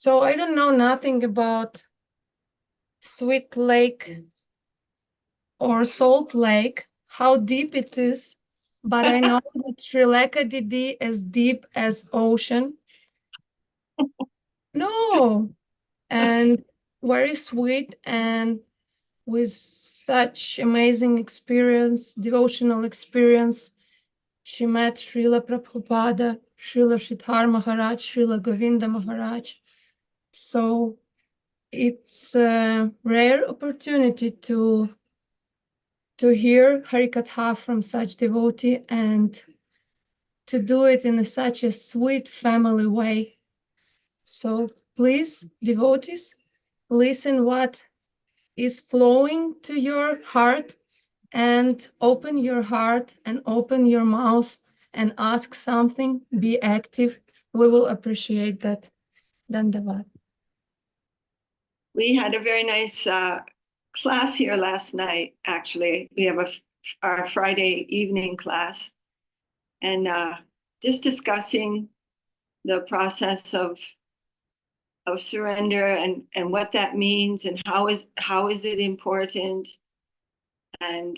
So I don't know nothing about Sweet Lake or Salt Lake, how deep it is, but I know that Srilekha Didi is deep as ocean. No, and very sweet and with such amazing experience, devotional experience. She met Srila Prabhupada, Srila Shridhar Maharaj, Srila Govinda Maharaj. So it's a rare opportunity to hear Hari-katha from such devotee and to do it in such a sweet family way. So please, devotees, listen what is flowing to your heart and open your heart and open your mouth and ask something, be active. We will appreciate that. Dandavat. We had a very nice class here last night, actually. We have our Friday evening class, and just discussing the process of surrender and what that means and how is it important, and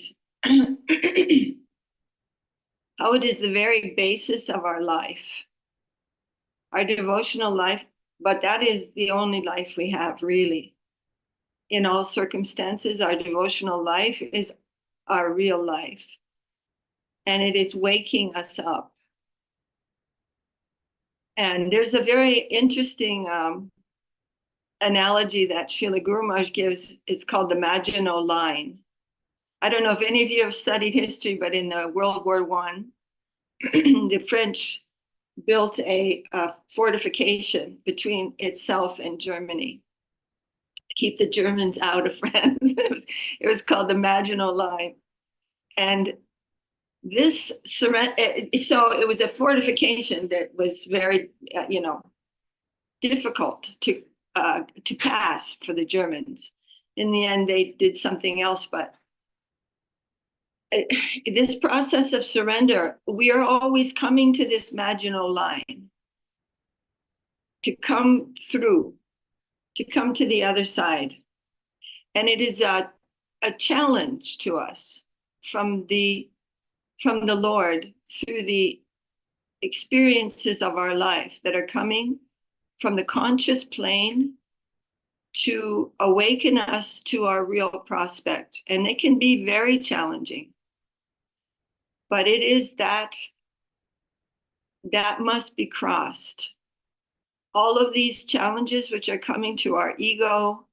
how it is the very basis of our life, our devotional life, but that is the only life we have, really. In all circumstances, our devotional life is our real life, and it is waking us up. And there's a very interesting analogy that Srila Guru Maharaj gives. It's called the Maginot Line. I don't know if any of you have studied history, but in the World War I, the French built a fortification between itself and Germany to keep the Germans out of France. It was called the Maginot Line. And this so it was a fortification that was very, difficult to pass for the Germans. In the end, they did something else, but this process of surrender, we are always coming to this Maginot Line to come through, to come to the other side. And it is a challenge to us from the Lord through the experiences of our life that are coming from the conscious plane to awaken us to our real prospect. And they can be very challenging. But it is that must be crossed. All of these challenges which are coming to our ego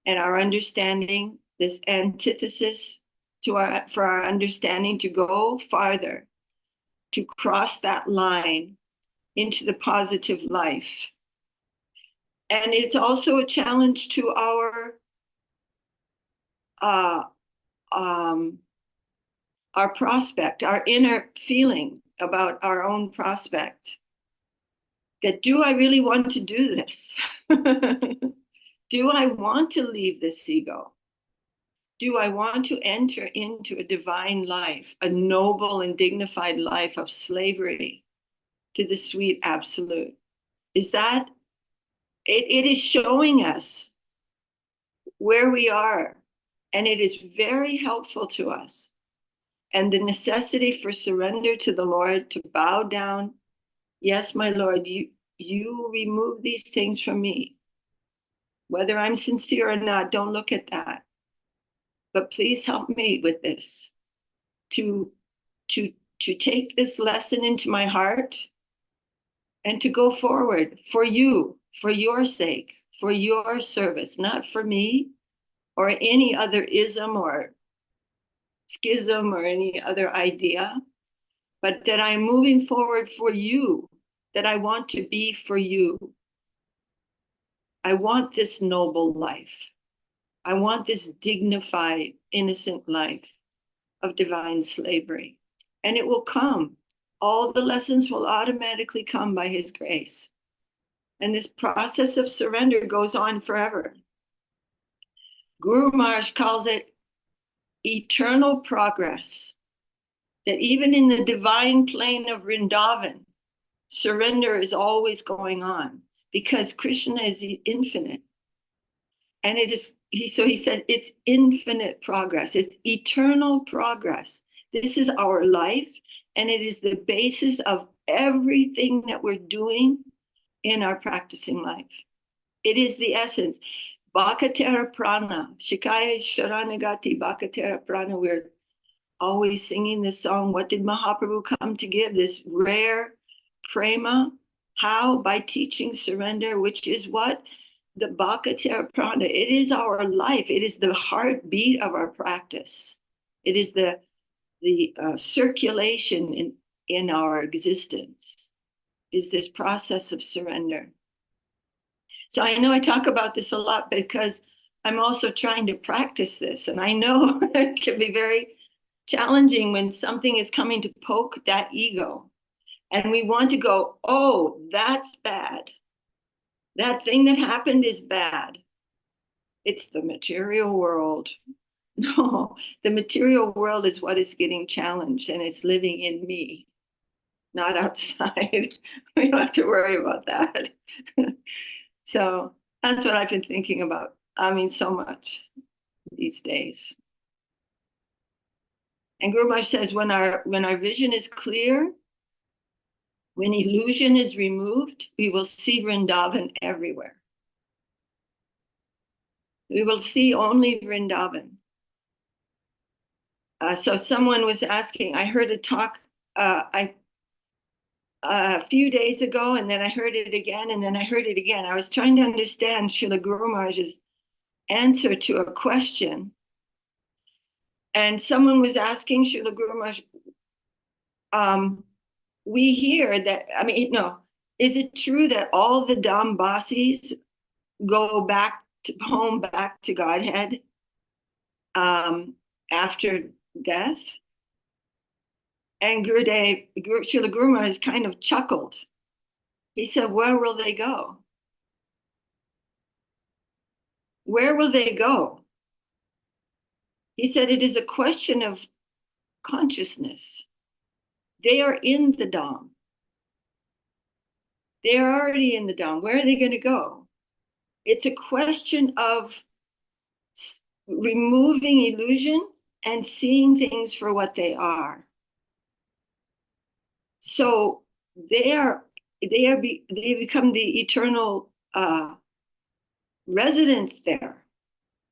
and our understanding, this antithesis for our understanding to go farther, to cross that line into the positive life. And it's also a challenge to our prospect, our inner feeling about our own prospect. That, do I really want to do this? Do I want to leave this ego? Do I want to enter into a divine life, a noble and dignified life of slavery to the sweet absolute? Is that, it is showing us where we are, and it is very helpful to us. And the necessity for surrender to the Lord, to bow down. Yes, my Lord, you remove these things from me. Whether I'm sincere or not, don't look at that. But please help me with this, to take this lesson into my heart and to go forward for you, for your sake, for your service, not for me or any other ism or schism or any other idea, but that I'm moving forward for you, that I want to be for you. I want this noble life. I want this dignified, innocent life of divine slavery. And it will come. All the lessons will automatically come by His grace. And this process of surrender goes on forever. Guru Maharaj calls it eternal progress. That even in the divine plane of Vrindavan, surrender is always going on, because Krishna is infinite. And it is, he said, it's infinite progress. It's eternal progress. This is our life, and it is the basis of everything that we're doing in our practicing life. It is the essence. Bhakatera prana, Shikaya Sharanagati Bhakatera prana. We're always singing this song. What did Mahaprabhu come to give? This rare prema. How? By teaching surrender, which is what? The Bhakatera prana. It is our life. It is the heartbeat of our practice. It is the circulation in our existence, is this process of surrender. So I know I talk about this a lot because I'm also trying to practice this. And I know it can be very challenging when something is coming to poke that ego. And we want to go, oh, that's bad. That thing that happened is bad. It's the material world. No, the material world is what is getting challenged, and it's living in me, not outside. We don't have to worry about that. So that's what I've been thinking about. I mean, so much these days. And Guru Maharaj says, when our vision is clear, when illusion is removed, we will see Vrindavan everywhere. We will see only Vrindavan. So someone was asking, I heard a talk a few days ago, and then I heard it again, and then I heard it again. I was trying to understand Srila Guru Maharaj's answer to a question. And someone was asking Srila Guru Maharaj, we hear that, I mean, no, is it true that all the Dambasis go back to home, back to Godhead after death? And Srila Guru Maharaj kind of chuckled. He said, where will they go? Where will they go? He said, it is a question of consciousness. They are in the Dham. They are already in the Dham. Where are they going to go? It's a question of removing illusion and seeing things for what they are. So they become the eternal residents there.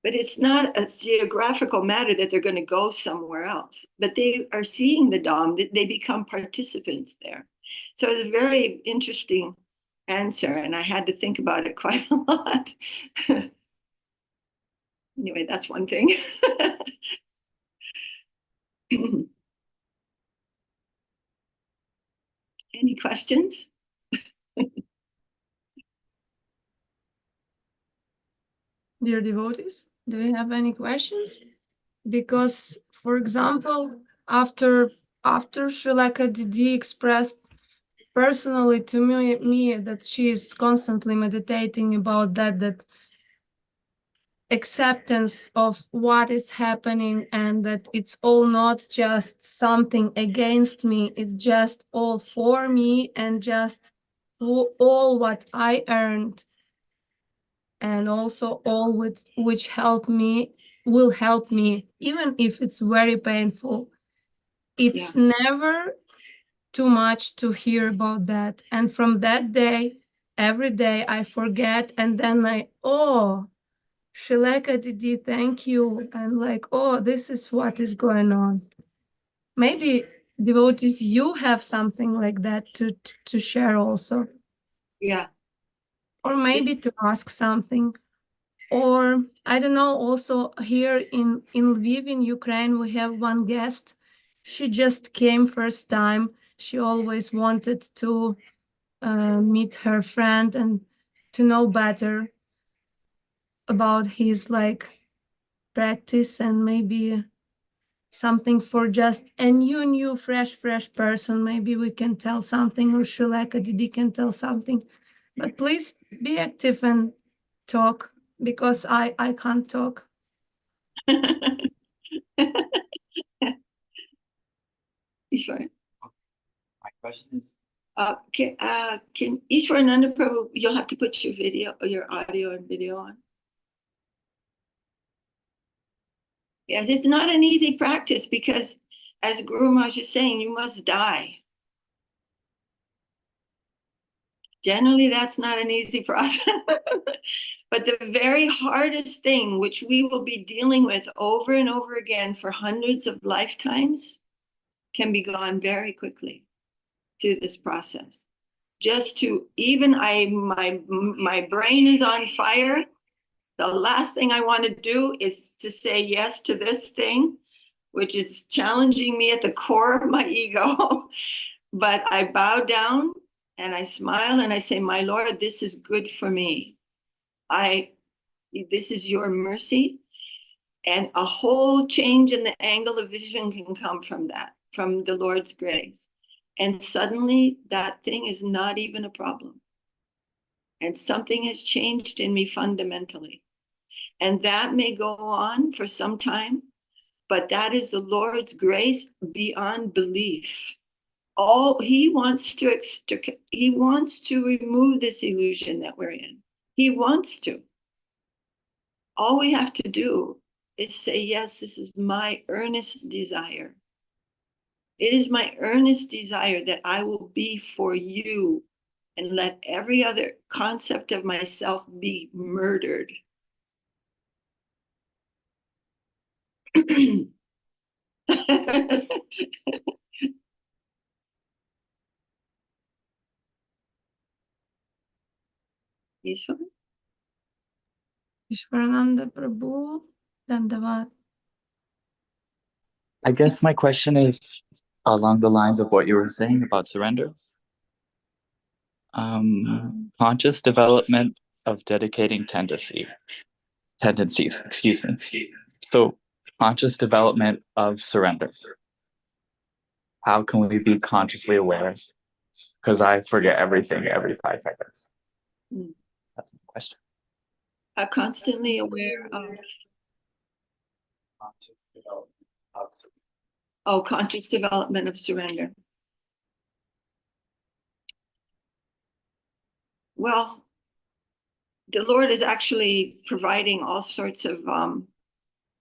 But it's not a geographical matter that they're going to go somewhere else. But they are seeing the Dham. They become participants there. So it's a very interesting answer, and I had to think about it quite a lot. Anyway, that's one thing. Any questions? Dear devotees, do you have any questions? Because, for example, after Shrilekha Didi expressed personally to me that she is constantly meditating about that acceptance of what is happening, and that it's all not just something against me, it's just all for me, and just all what I earned, and also all which will help me, even if it's very painful. It's never too much to hear about that. And from that day, every day I forget, and then Shrilekha Didi, thank you. And like, this is what is going on. Maybe devotees, you have something like that to share also. Yeah. Or maybe to ask something. Or I don't know, also here in Lviv, in Ukraine, we have one guest. She just came first time. She always wanted to meet her friend and to know better about his practice, and maybe something for just a new fresh person. Maybe we can tell something, or Shrilekha Didi can tell something. But please be active and talk, because I can't talk. Sure. My question is, Can Ishwarananda Prabhu, you'll have to put your video, your audio and video on. Yes, it's not an easy practice because, as Guru Maharaj is saying, you must die. Generally, that's not an easy process. But the very hardest thing, which we will be dealing with over and over again for hundreds of lifetimes, can be gone very quickly through this process. Just to my brain is on fire. The last thing I want to do is to say yes to this thing, which is challenging me at the core of my ego. But I bow down and I smile and I say, my Lord, this is good for me. This is your mercy. And a whole change in the angle of vision can come from that, from the Lord's grace. And suddenly that thing is not even a problem. And something has changed in me fundamentally. And that may go on for some time, but that is the Lord's grace beyond belief. He wants to remove this illusion that we're in. He wants to. All we have to do is say, yes, this is my earnest desire. It is my earnest desire that I will be for you and let every other concept of myself be murdered. Ishwarananda Prabhu, Dandavat. I guess my question is along the lines of what you were saying about surrender. Conscious development of dedicating tendencies, excuse me. So conscious development of surrender. How can we be consciously aware? Because I forget everything every 5 seconds. That's my question. Constantly aware of conscious development of surrender. Oh, conscious development of surrender. Well, the Lord is actually providing all sorts of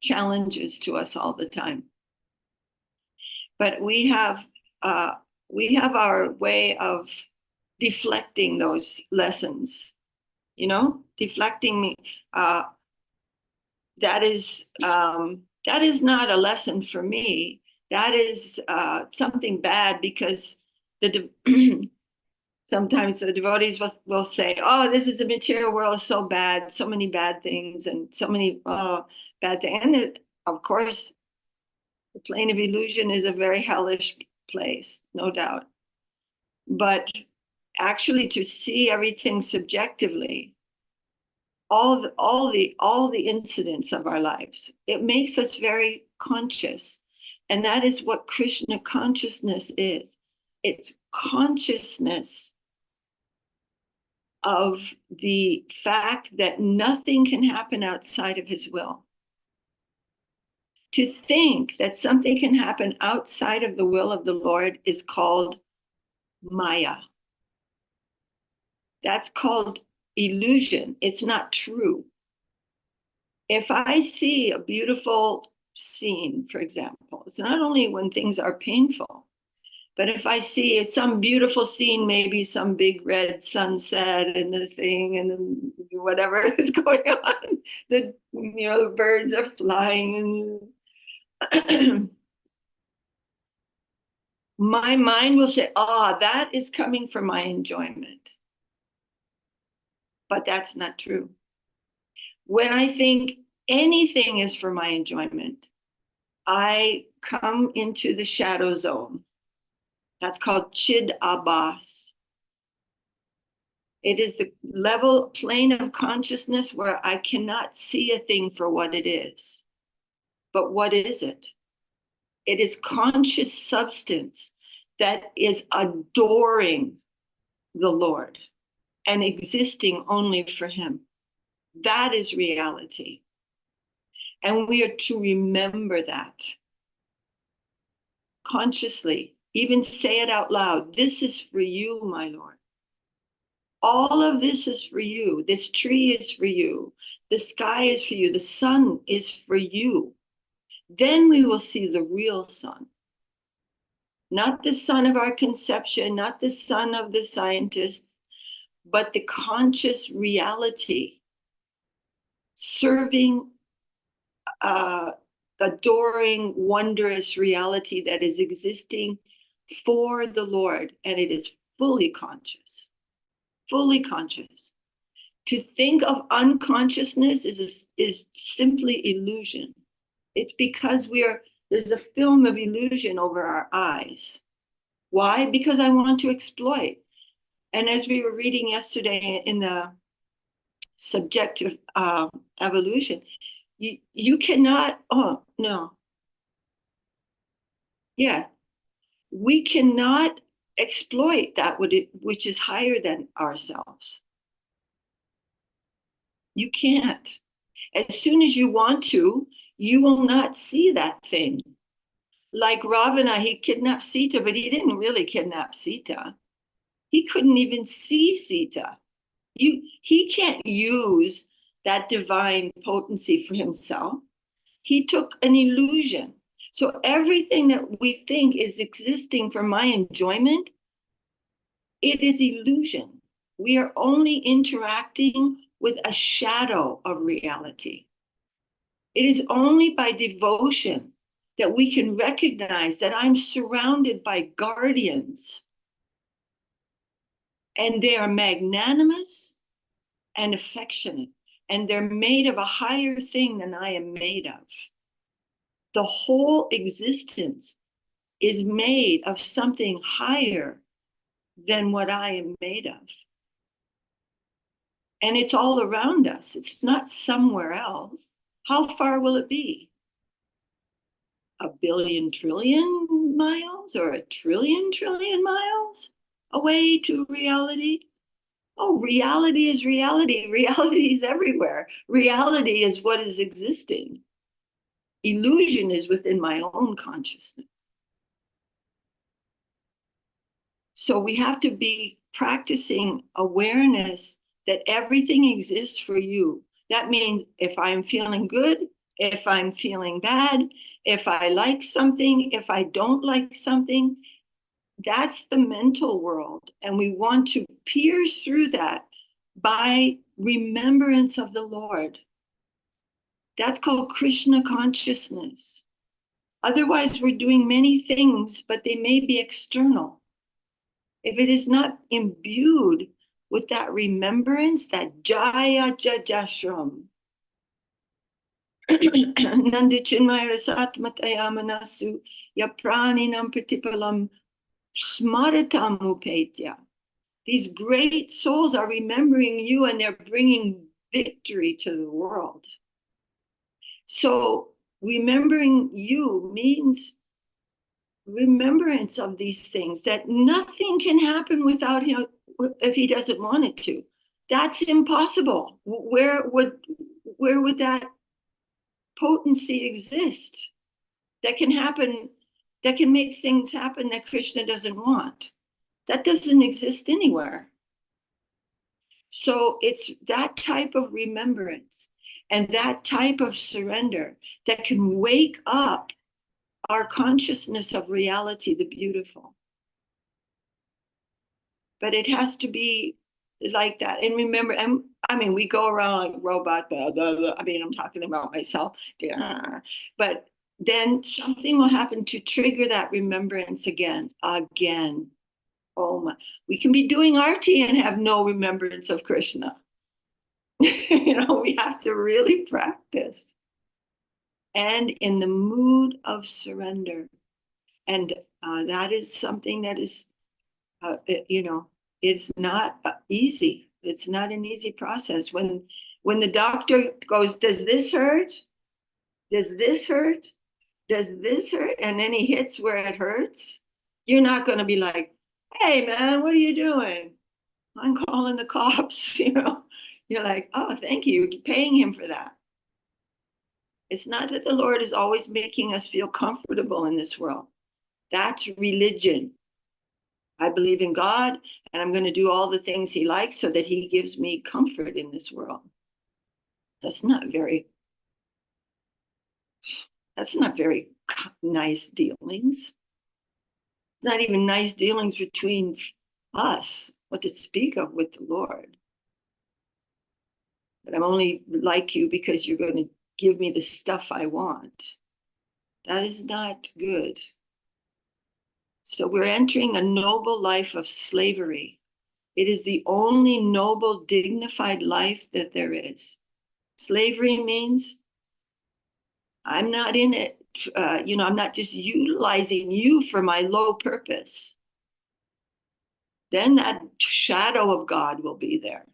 challenges to us all the time. But we have our way of deflecting those lessons. Deflecting. That is not a lesson for me. That is something bad because sometimes the devotees will say, oh, this is the material world is so bad, so many bad things and so many bad things. And of course, the plane of illusion is a very hellish place, no doubt. But actually to see everything subjectively, all the incidents of our lives, it makes us very conscious. And that is what Krishna consciousness is. It's consciousness of the fact that nothing can happen outside of his will. To think that something can happen outside of the will of the Lord is called Maya. That's called illusion. It's not true. If I see a beautiful scene, for example, it's not only when things are painful, but if I see it's some beautiful scene, maybe some big red sunset and the thing and whatever is going on, the birds are flying and my mind will say, that is coming from my enjoyment. But that's not true. When I think anything is for my enjoyment, I come into the shadow zone. That's called Chid Abbas. It is the plane of consciousness where I cannot see a thing for what it is. But what is it? It is conscious substance that is adoring the Lord and existing only for him. That is reality. And we are to remember that consciously. Even say it out loud. This is for you, my Lord. All of this is for you. This tree is for you. The sky is for you. The sun is for you. Then we will see the real sun. Not the sun of our conception, not the sun of the scientists, but the conscious reality, serving, adoring, wondrous reality that is existing for the Lord, and it is fully conscious, fully conscious. To think of unconsciousness is simply illusion. It's because there's a film of illusion over our eyes. Why? Because I want to exploit. And as we were reading yesterday in the subjective evolution, you cannot, oh no. Yeah, we cannot exploit that which is higher than ourselves. You can't. As soon as you want to, you will not see that thing. Like Ravana, he kidnapped Sita, but he didn't really kidnap Sita. He couldn't even see Sita. He can't use that divine potency for himself. He took an illusion. So everything that we think is existing for my enjoyment, it is illusion. We are only interacting with a shadow of reality. It is only by devotion that we can recognize that I'm surrounded by guardians, and they are magnanimous and affectionate, and they're made of a higher thing than I am made of. The whole existence is made of something higher than what I am made of. And it's all around us. It's not somewhere else. How far will it be? 1 billion trillion miles or 1 trillion trillion miles away to reality? Oh, reality is reality. Reality is everywhere. Reality is what is existing. Illusion is within my own consciousness. So we have to be practicing awareness that everything exists for you. That means if I'm feeling good, if I'm feeling bad, if I like something, if I don't like something, that's the mental world. And we want to pierce through that by remembrance of the Lord. That's called Krishna consciousness. Otherwise, we're doing many things, but they may be external. If it is not imbued with that remembrance, that Jaya Jajashram, Nandichinmaya Rasatmataya Manasu Yapraninam Pratipalam Smaratam Upetya. These great souls are remembering you, and they're bringing victory to the world. So remembering you means remembrance of these things, that nothing can happen without him if he doesn't want it to. That's impossible. Where would that potency exist that can happen, that can make things happen that Krishna doesn't want? That doesn't exist anywhere. So it's that type of remembrance and that type of surrender that can wake up our consciousness of reality, the beautiful. But it has to be like that. And remember, I mean, we go around like robot, blah, blah, blah. I mean, I'm talking about myself. But then something will happen to trigger that remembrance again. Oh my, we can be doing arti and have no remembrance of Krishna. We have to really practice. And in the mood of surrender. And that is something that is, it's not easy. It's not an easy process. When the doctor goes, does this hurt? Does this hurt? Does this hurt? And then he hits where it hurts. You're not going to be like, hey, man, what are you doing? I'm calling the cops. You're like, oh, thank you. You're paying him for that. It's not that the Lord is always making us feel comfortable in this world. That's religion. I believe in God, and I'm going to do all the things he likes so that he gives me comfort in this world. That's not very nice dealings. Not even nice dealings between us, what to speak of with the Lord. But I'm only like you because you're going to give me the stuff I want. That is not good. So we're entering a noble life of slavery. It is the only noble, dignified life that there is. Slavery means I'm not in it, I'm not just utilizing you for my low purpose. Then that shadow of God will be there.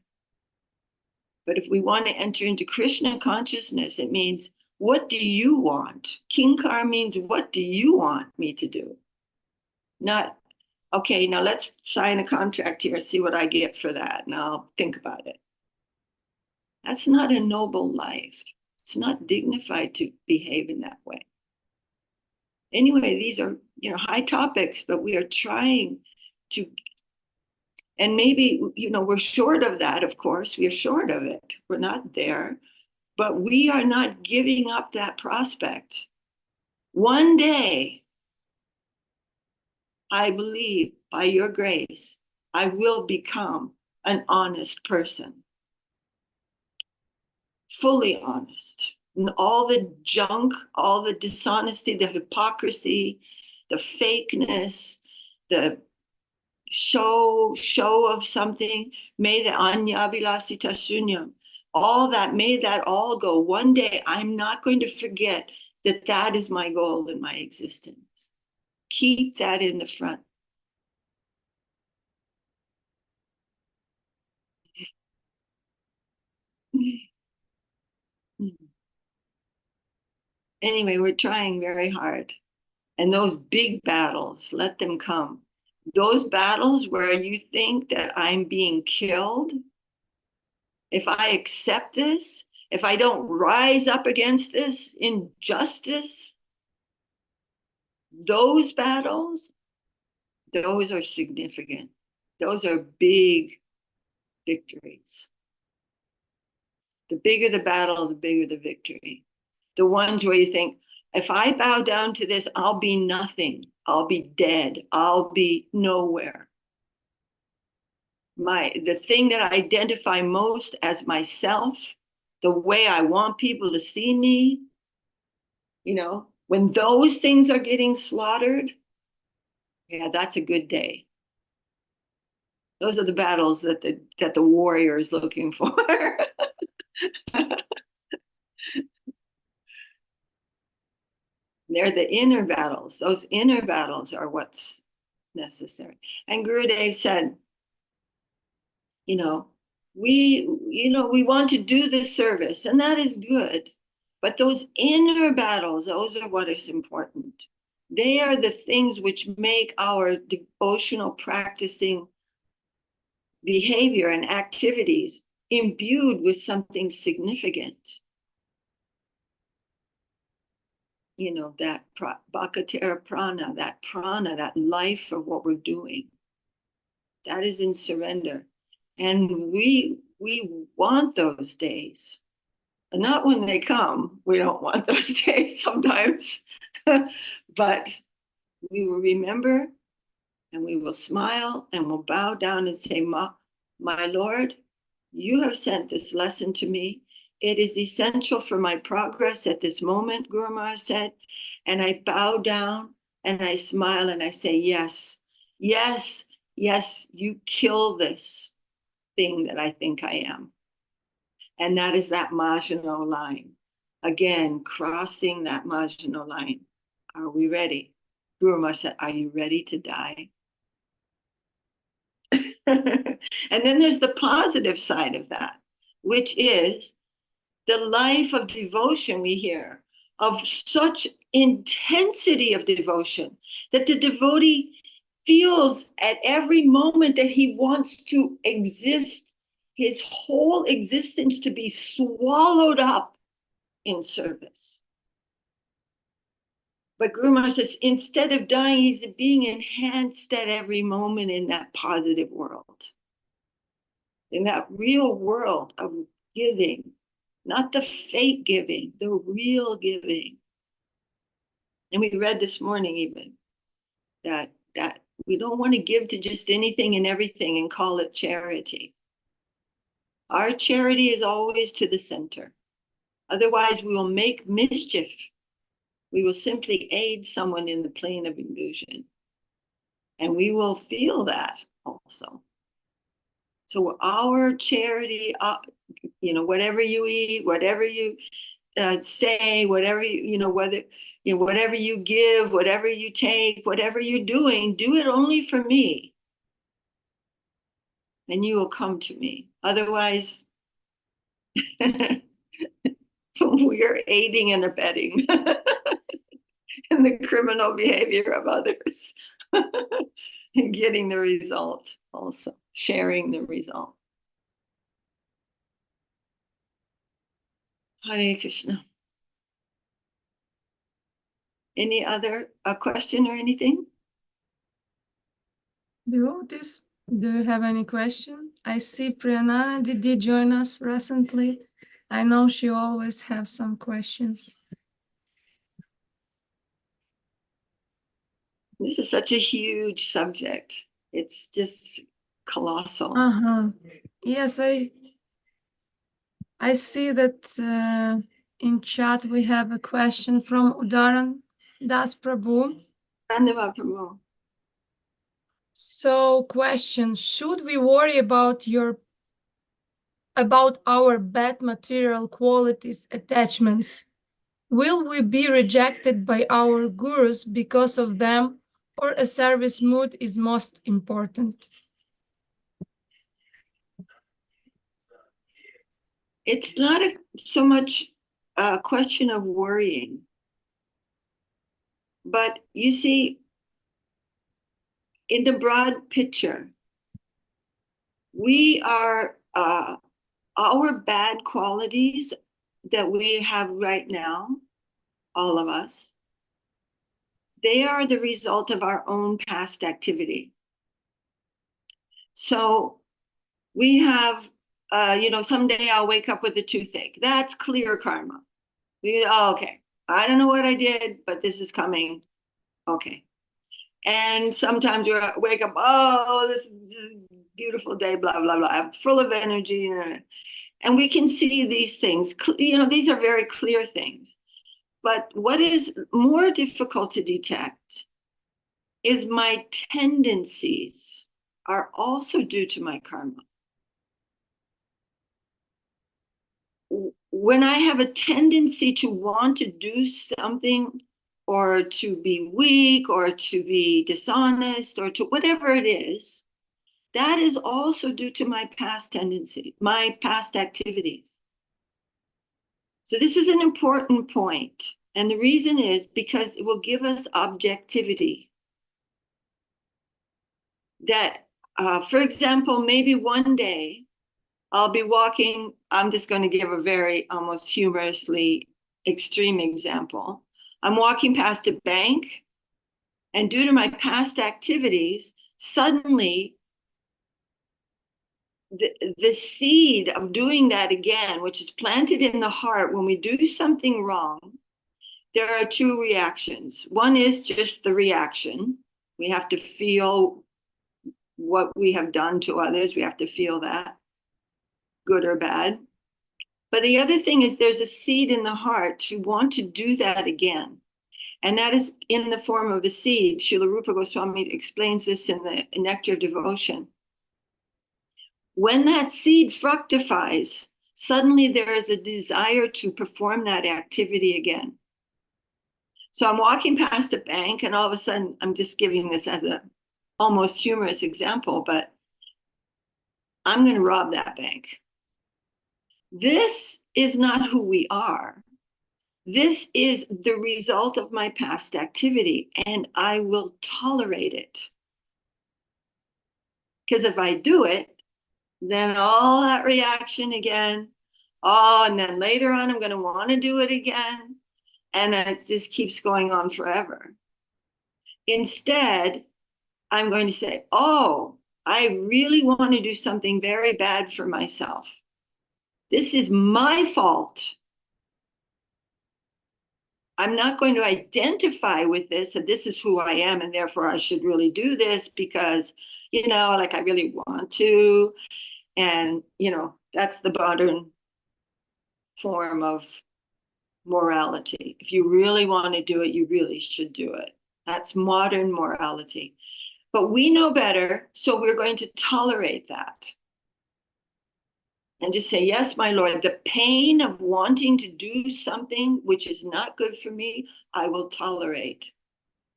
But if we want to enter into Krishna consciousness, it means, what do you want? Kinkar means, what do you want me to do? Not, okay, now let's sign a contract here, see what I get for that, and I'll think about it. That's not a noble life. It's not dignified to behave in that way. Anyway, these are, high topics, but we are trying to, and maybe, we're short of that, of course. We are short of it. We're not there, but we are not giving up that prospect. One day, I believe, by your grace, I will become an honest person. Fully honest. And all the junk, all the dishonesty, the hypocrisy, the fakeness, the show of something, may the anyavilasita sunyam, all that, may that all go. One day, I'm not going to forget that that is my goal in my existence. Keep that in the front. Anyway, we're trying very hard. And those big battles, let them come. Those battles where you think that I'm being killed, if I accept this, if I don't rise up against this injustice, those battles, those are significant. Those are big victories. The bigger the battle, the bigger the victory. The ones where you think, if I bow down to this, I'll be nothing. I'll be dead. I'll be nowhere. The thing that I identify most as myself, the way I want people to see me, when those things are getting slaughtered, yeah, that's a good day. Those are the battles that the warrior is looking for. They're the inner battles. Those inner battles are what's necessary. And Gurudev said, we want to do this service, and that is good. But those inner battles, those are what is important. They are the things which make our devotional practicing behavior and activities imbued with something significant. That Bhakatera prana, that life of what we're doing, that is in surrender. And we want those days. And not when they come, we don't want those days sometimes. But we will remember, and we will smile, and we'll bow down and say, my Lord, you have sent this lesson to me. It is essential for my progress at this moment, Guru Maharaj said. And I bow down and I smile and I say, yes, yes, yes, you kill this thing that I think I am. And that is that marginal line. Again, crossing that marginal line. Are we ready? Guru Maharaj said, are you ready to die? And then there's the positive side of that, which is the life of devotion we hear, of such intensity of devotion that the devotee feels at every moment that he wants to exist, his whole existence to be swallowed up in service. But Guru Maharaj says, instead of dying, he's being enhanced at every moment in that positive world. In that real world of giving, not the fake giving, the real giving. And we read this morning even that we don't want to give to just anything and everything and call it charity. Our charity is always to the center. Otherwise, we will make mischief. We will simply aid someone in the plane of illusion. And we will feel that also. So our charity, whatever you eat, whatever you say, whatever whatever you give, whatever you take, whatever you're doing, do it only for me. And you will come to me. Otherwise, we are aiding and abetting in the criminal behavior of others and getting the result also, sharing the result. Hare Krishna. Any other question or anything? Devotees, do you have any question? I see Priyana did join us recently. I know she always have some questions. This is such a huge subject. It's just colossal. Yes, I see that in chat we have a question from Udaran Das Prabhu. Vrindavan Prabhu. So, question: should we worry about our bad material qualities attachments? Will we be rejected by our gurus because of them, or a service mood is most important? It's not so much a question of worrying, but you see, in the broad picture, we are our bad qualities that we have right now, all of us, they are the result of our own past activity. So we have, someday I'll wake up with a toothache. That's clear karma. Okay, I don't know what I did, but this is coming. Okay. And sometimes we wake up, this is a beautiful day, blah, blah, blah. I'm full of energy. And we can see these things. These are very clear things. But what is more difficult to detect is my tendencies are also due to my karma. When I have a tendency to want to do something, or to be weak, or to be dishonest, or to whatever it is, that is also due to my past tendency, my past activities. So this is an important point. And the reason is because it will give us objectivity. That, for example, maybe one day I'll be walking, I'm just going to give a very almost humorously extreme example. I'm walking past a bank, and due to my past activities, suddenly the seed of doing that again, which is planted in the heart when we do something wrong, there are two reactions. One is just the reaction. We have to feel what we have done to others. We have to feel that, good or bad. But the other thing is there's a seed in the heart to want to do that again. And that is in the form of a seed. Srila Rupa Goswami explains this in the Nectar of Devotion. When that seed fructifies, suddenly there is a desire to perform that activity again. So I'm walking past a bank, and all of a sudden, I'm just giving this as a almost humorous example, but I'm going to rob that bank. This is not who we are. This is the result of my past activity, and I will tolerate it. Because if I do it, then all that reaction again, and then later on, I'm going to want to do it again. and it just keeps going on forever. Instead, I'm going to say, oh, I really want to do something very bad for myself. This is my fault. I'm not going to identify with this, that this is who I am, and therefore I should really do this because, like I really want to. And, that's the modern form of morality. If you really want to do it, you really should do it. That's modern morality. But we know better, so we're going to tolerate that. And just say, yes, my Lord, the pain of wanting to do something which is not good for me, I will tolerate.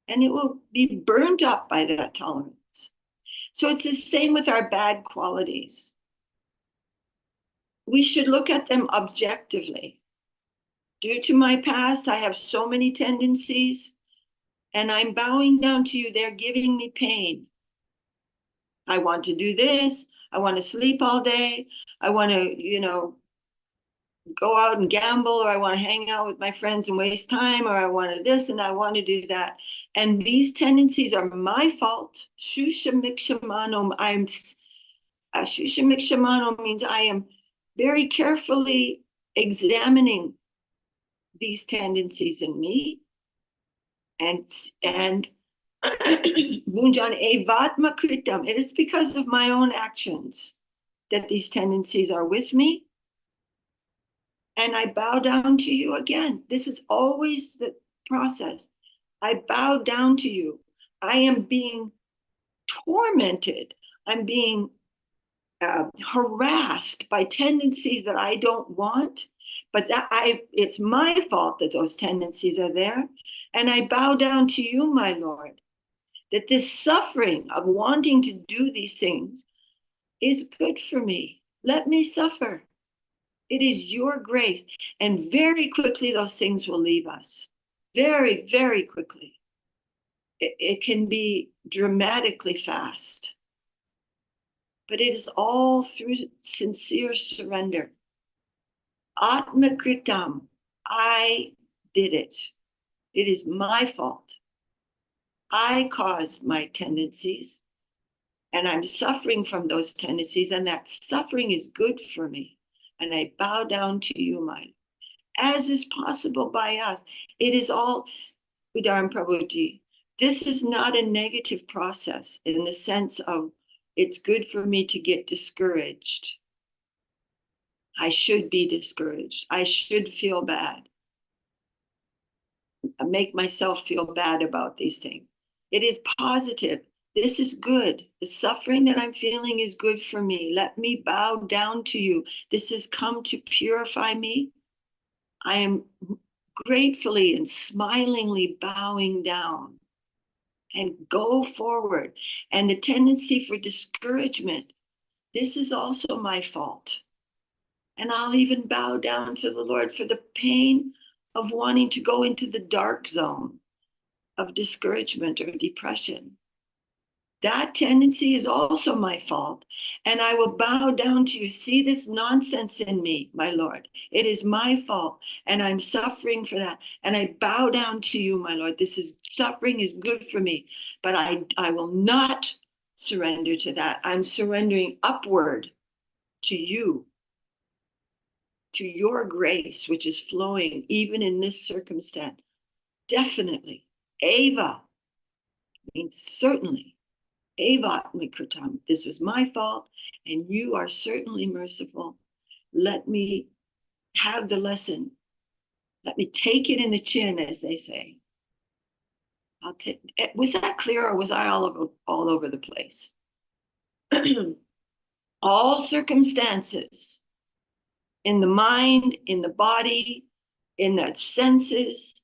And it will be burnt up by that tolerance. So it's the same with our bad qualities. We should look at them objectively. Due to my past, I have so many tendencies, and I'm bowing down to you. They're giving me pain. I want to do this. I want to sleep all day. I want to, go out and gamble, or I want to hang out with my friends and waste time, or I want to this and I want to do that. And these tendencies are my fault. Shusha mikshamano. Shusha mikshamano means I am very carefully examining these tendencies in me. And Bunjan evatma kritam. It is because of my own actions that these tendencies are with me. And I bow down to you again. This is always the process. I bow down to you. I am being tormented. I'm being harassed by tendencies that I don't want, but it's my fault that those tendencies are there. And I bow down to you, my Lord, that this suffering of wanting to do these things is good for me. Let me suffer. It is your grace. And very quickly, those things will leave us. Very, very quickly. It can be dramatically fast. But it is all through sincere surrender. Atma kritam. I did it. It is my fault. I caused my tendencies. And I'm suffering from those tendencies. And that suffering is good for me. And I bow down to you, mine, as is possible by us. It is all, Udaram Prabhuji, this is not a negative process in the sense of it's good for me to get discouraged. I should be discouraged. I should feel bad. I make myself feel bad about these things. It is positive. This is good. The suffering that I'm feeling is good for me. Let me bow down to you. This has come to purify me. I am gratefully and smilingly bowing down and go forward. And the tendency for discouragement, this is also my fault. And I'll even bow down to the Lord for the pain of wanting to go into the dark zone of discouragement or depression. That tendency is also my fault. And I will bow down to you. See this nonsense in me, my Lord. It is my fault. And I'm suffering for that. And I bow down to you, my Lord. Suffering is good for me. But I will not surrender to that. I'm surrendering upward to you, to your grace, which is flowing even in this circumstance. Definitely. Eva means certainly. This was my fault, and you are certainly merciful. Let me have the lesson. Let me take it in the chin, as they say. Was that clear, or was I all over the place? All circumstances in the mind, in the body, in the senses,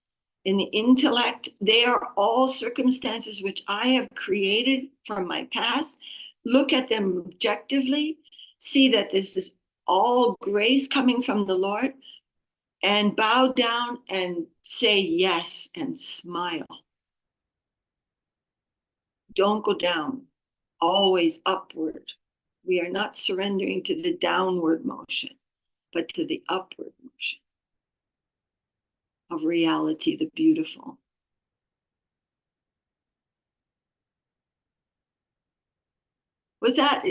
in the intellect, they are all circumstances which I have created from my past. Look at them objectively, see that this is all grace coming from the Lord, and bow down and say yes and smile. Don't go down, always upward. We are not surrendering to the downward motion, but to the upward motion. of reality, the beautiful. Was that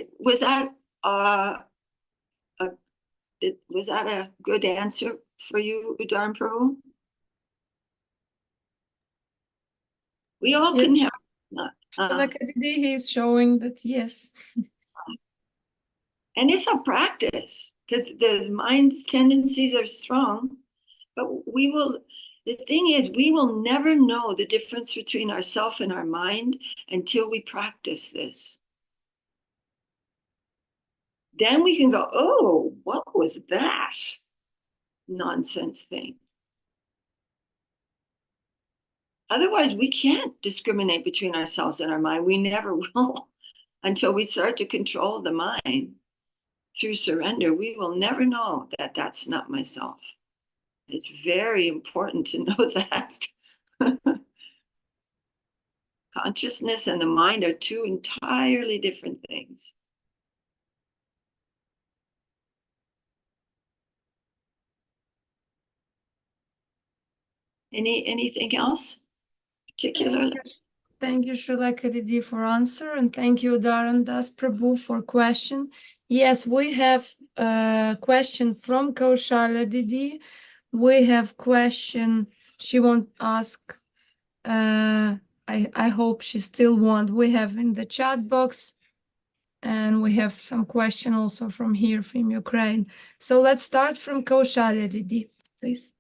a good answer for you, Udaran Prabhu? We all can have. Like he is showing that, yes. And it's a practice, because the mind's tendencies are strong, but the thing is, we will never know the difference between ourself and our mind until we practice this. Then we can go, oh, what was that nonsense thing? Otherwise, we can't discriminate between ourselves and our mind. We never will until we start to control the mind through surrender. We will never know that that's not myself. It's very important to know that. Consciousness and the mind are two entirely different things. Anything else particularly? Thank you, Srilekha Didi, for answer, and thank you, Dharan Das Prabhu, for question. Yes, we have a question from Kaushalya Didi. We have question she won't ask. I hope she still won't. We have in the chat box, and we have some question also from here from Ukraine. So let's start from Kaushalya Didi, please.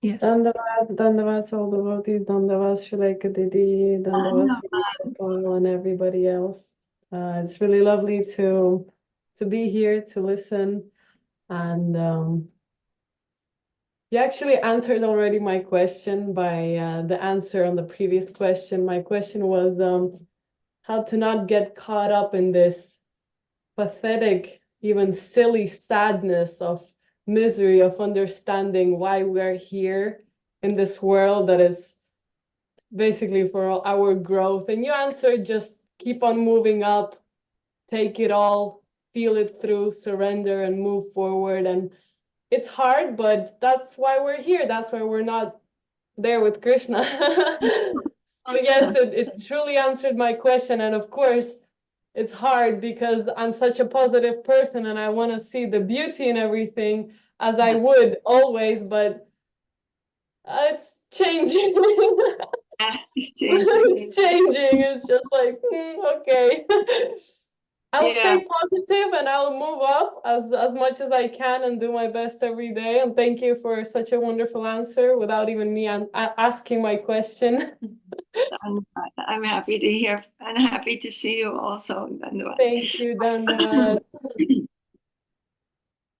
Yes. Dandavats, all devotees, Dandavats, Srilekha Didi, Dandavats, Paul, and everybody else. It's really lovely to be here, to listen. And you actually answered already my question by the answer on the previous question. My question was how to not get caught up in this pathetic, even silly sadness of misery, of understanding why we're here in this world that is basically for our growth. And you answered, just keep on moving up, take it all, feel it through, surrender, and move forward. And it's hard, but that's why we're here. That's why we're not there with Krishna. So yes, it truly answered my question. And of course, it's hard because I'm such a positive person and I want to see the beauty in everything, as I would always, but it's changing. It's changing. It's changing. It's just like, okay. I'll stay positive and I'll move up as much as I can and do my best every day. And thank you for such a wonderful answer without even me asking my question. I'm happy to hear and happy to see you also. Thank you, Dandavad.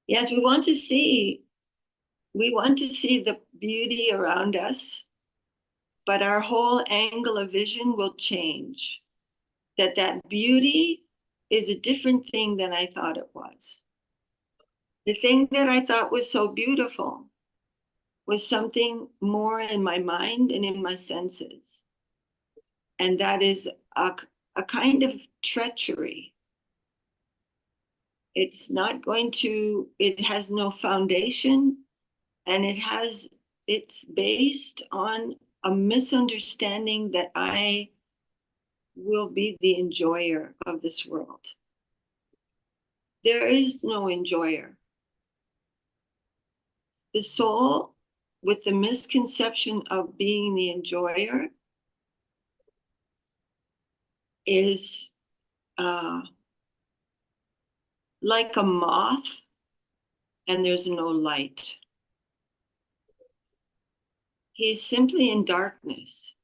Yes, we want to see the beauty around us, but our whole angle of vision will change. That beauty is a different thing than I thought it was. The thing that I thought was so beautiful was something more in my mind and in my senses. And that is a kind of treachery. It's not going to, it has no foundation, and it's based on a misunderstanding that I will be the enjoyer of this world. There is no enjoyer. The soul, with the misconception of being the enjoyer, is like a moth, and there's no light. He's simply in darkness.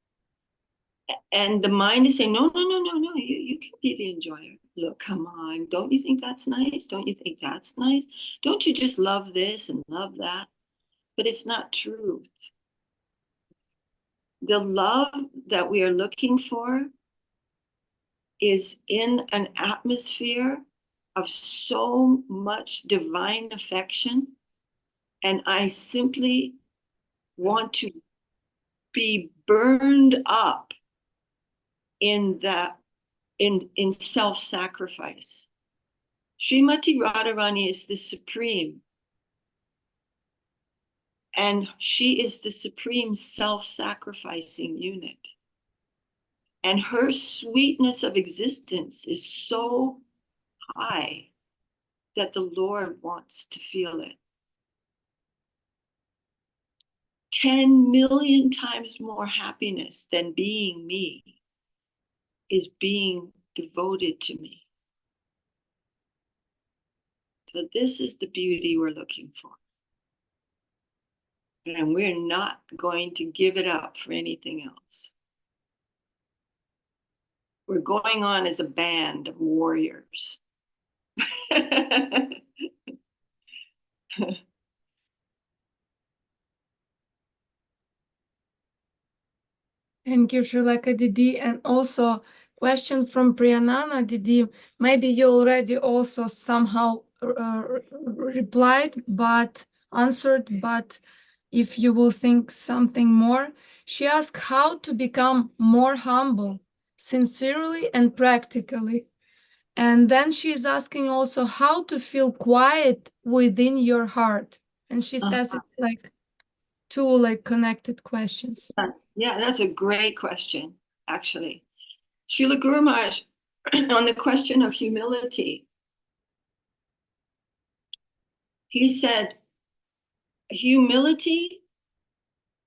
And the mind is saying, no, you can be the enjoyer. Look, come on, don't you think that's nice? Don't you think that's nice? Don't you just love this and love that? But it's not truth. The love that we are looking for is in an atmosphere of so much divine affection. And I simply want to be burned up in self-sacrifice. Srimati Radharani is the supreme. And she is the supreme self-sacrificing unit. And her sweetness of existence is so high that the Lord wants to feel it. 10 million times more happiness than being me is being devoted to me. So this is the beauty we're looking for. And we're not going to give it up for anything else. We're going on as a band of warriors. Thank you, Shrilekha Didi. And also question from Priyanana Didi. Maybe you already also somehow replied, but answered, but if you will think something more. She asked how to become more humble, sincerely and practically. And then she is asking also how to feel quiet within your heart. And she says it's like two like connected questions. Yeah, that's a great question, actually. Srila Guru Maharaj, on the question of humility, he said, humility,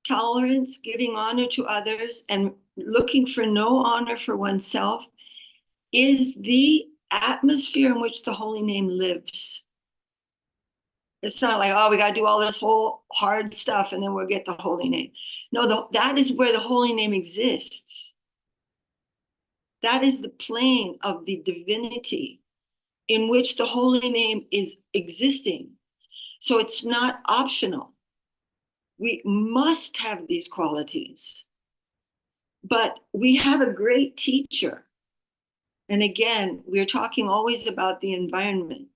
tolerance, giving honor to others, and looking for no honor for oneself is the atmosphere in which the holy name lives. It's not like, oh, we got to do all this whole hard stuff and then we'll get the holy name. No, that is where the holy name exists. That is the plane of the divinity in which the holy name is existing. So it's not optional. We must have these qualities. But we have a great teacher. And again, we're talking always about the environment.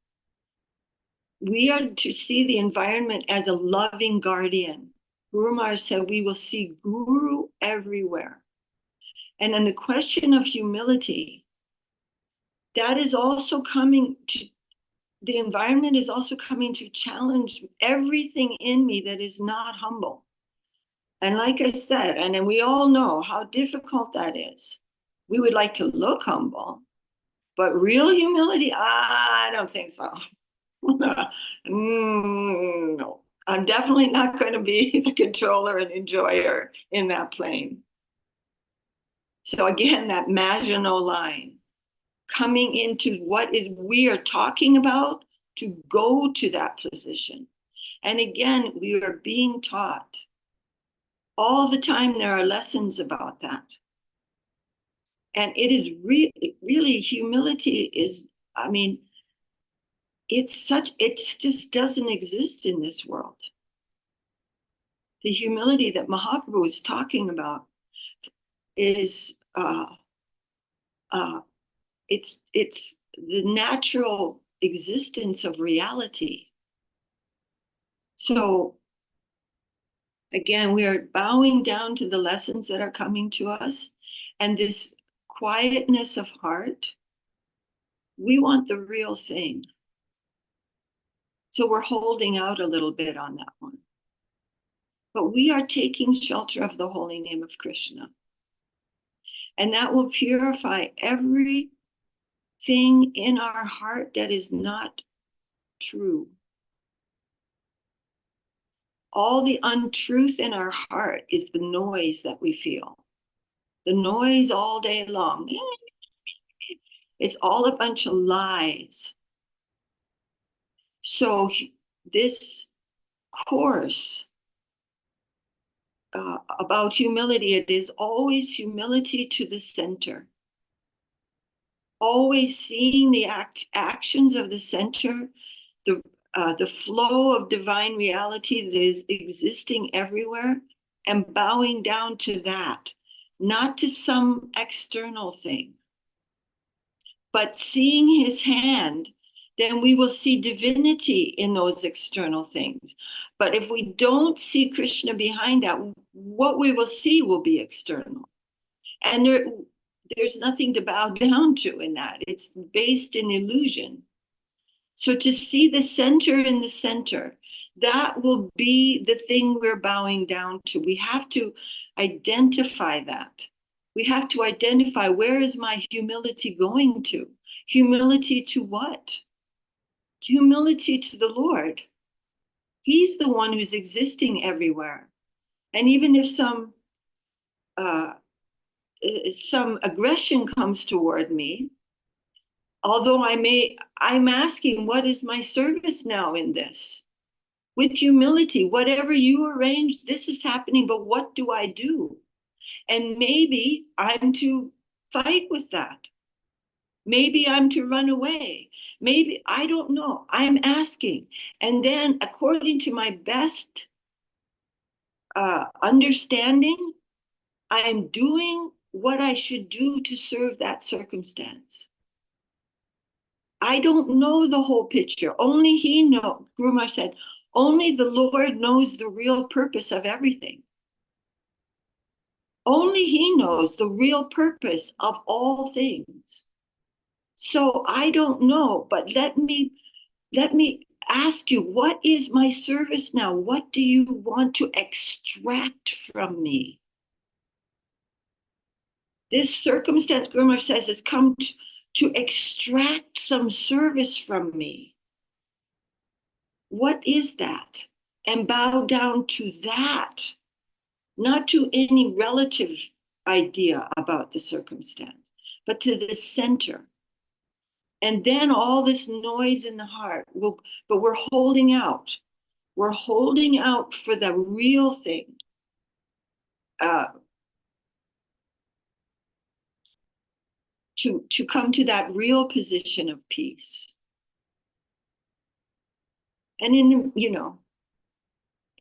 We are to see the environment as a loving guardian. Guru Maharaj said we will see Guru everywhere. And then the question of humility, that is also coming to, the environment is also coming to challenge everything in me that is not humble. And like I said, and then we all know how difficult that is. We would like to look humble, but real humility, I don't think so. No, I'm definitely not going to be the controller and enjoyer in that plane. So again, that Maginot line, coming into what is we are talking about to go to that position. And again, we are being taught. All the time there are lessons about that. And it is really humility is, I mean, it just doesn't exist in this world. The humility that Mahaprabhu is talking about is it's the natural existence of reality. So again, we are bowing down to the lessons that are coming to us, and this quietness of heart. We want the real thing. So we're holding out a little bit on that one. But we are taking shelter of the holy name of Krishna. And that will purify everything in our heart that is not true. All the untruth in our heart is the noise that we feel. The noise all day long. It's all a bunch of lies. So this course about humility, it is always humility to the center. Always seeing the actions of the center, the flow of divine reality that is existing everywhere, and bowing down to that, not to some external thing, but seeing his hand, then we will see divinity in those external things. But if we don't see Krishna behind that, what we will see will be external. And there's nothing to bow down to in that. It's based in illusion. So to see the center in the center, that will be the thing we're bowing down to. We have to identify that. We have to identify, where is my humility going to? Humility to what? Humility to the Lord. He's the one who's existing everywhere. And even if some aggression comes toward me, although I'm asking, what is my service now in this? With humility, whatever you arrange, this is happening, but what do I do? And maybe I'm to fight with that. Maybe I'm to run away. Maybe, I don't know. I'm asking. And then, according to my best understanding, I am doing what I should do to serve that circumstance. I don't know the whole picture. Only He knows. Guru Maharaj said, only the Lord knows the real purpose of everything. Only He knows the real purpose of all things. So I don't know, but let me ask you, what is my service now? What do you want to extract from me? This circumstance, Guru Maharaj says, has come to extract some service from me. What is that? And bow down to that, not to any relative idea about the circumstance, but to the center. And then all this noise in the heart but we're holding out. We're holding out for the real thing. To come to that real position of peace. And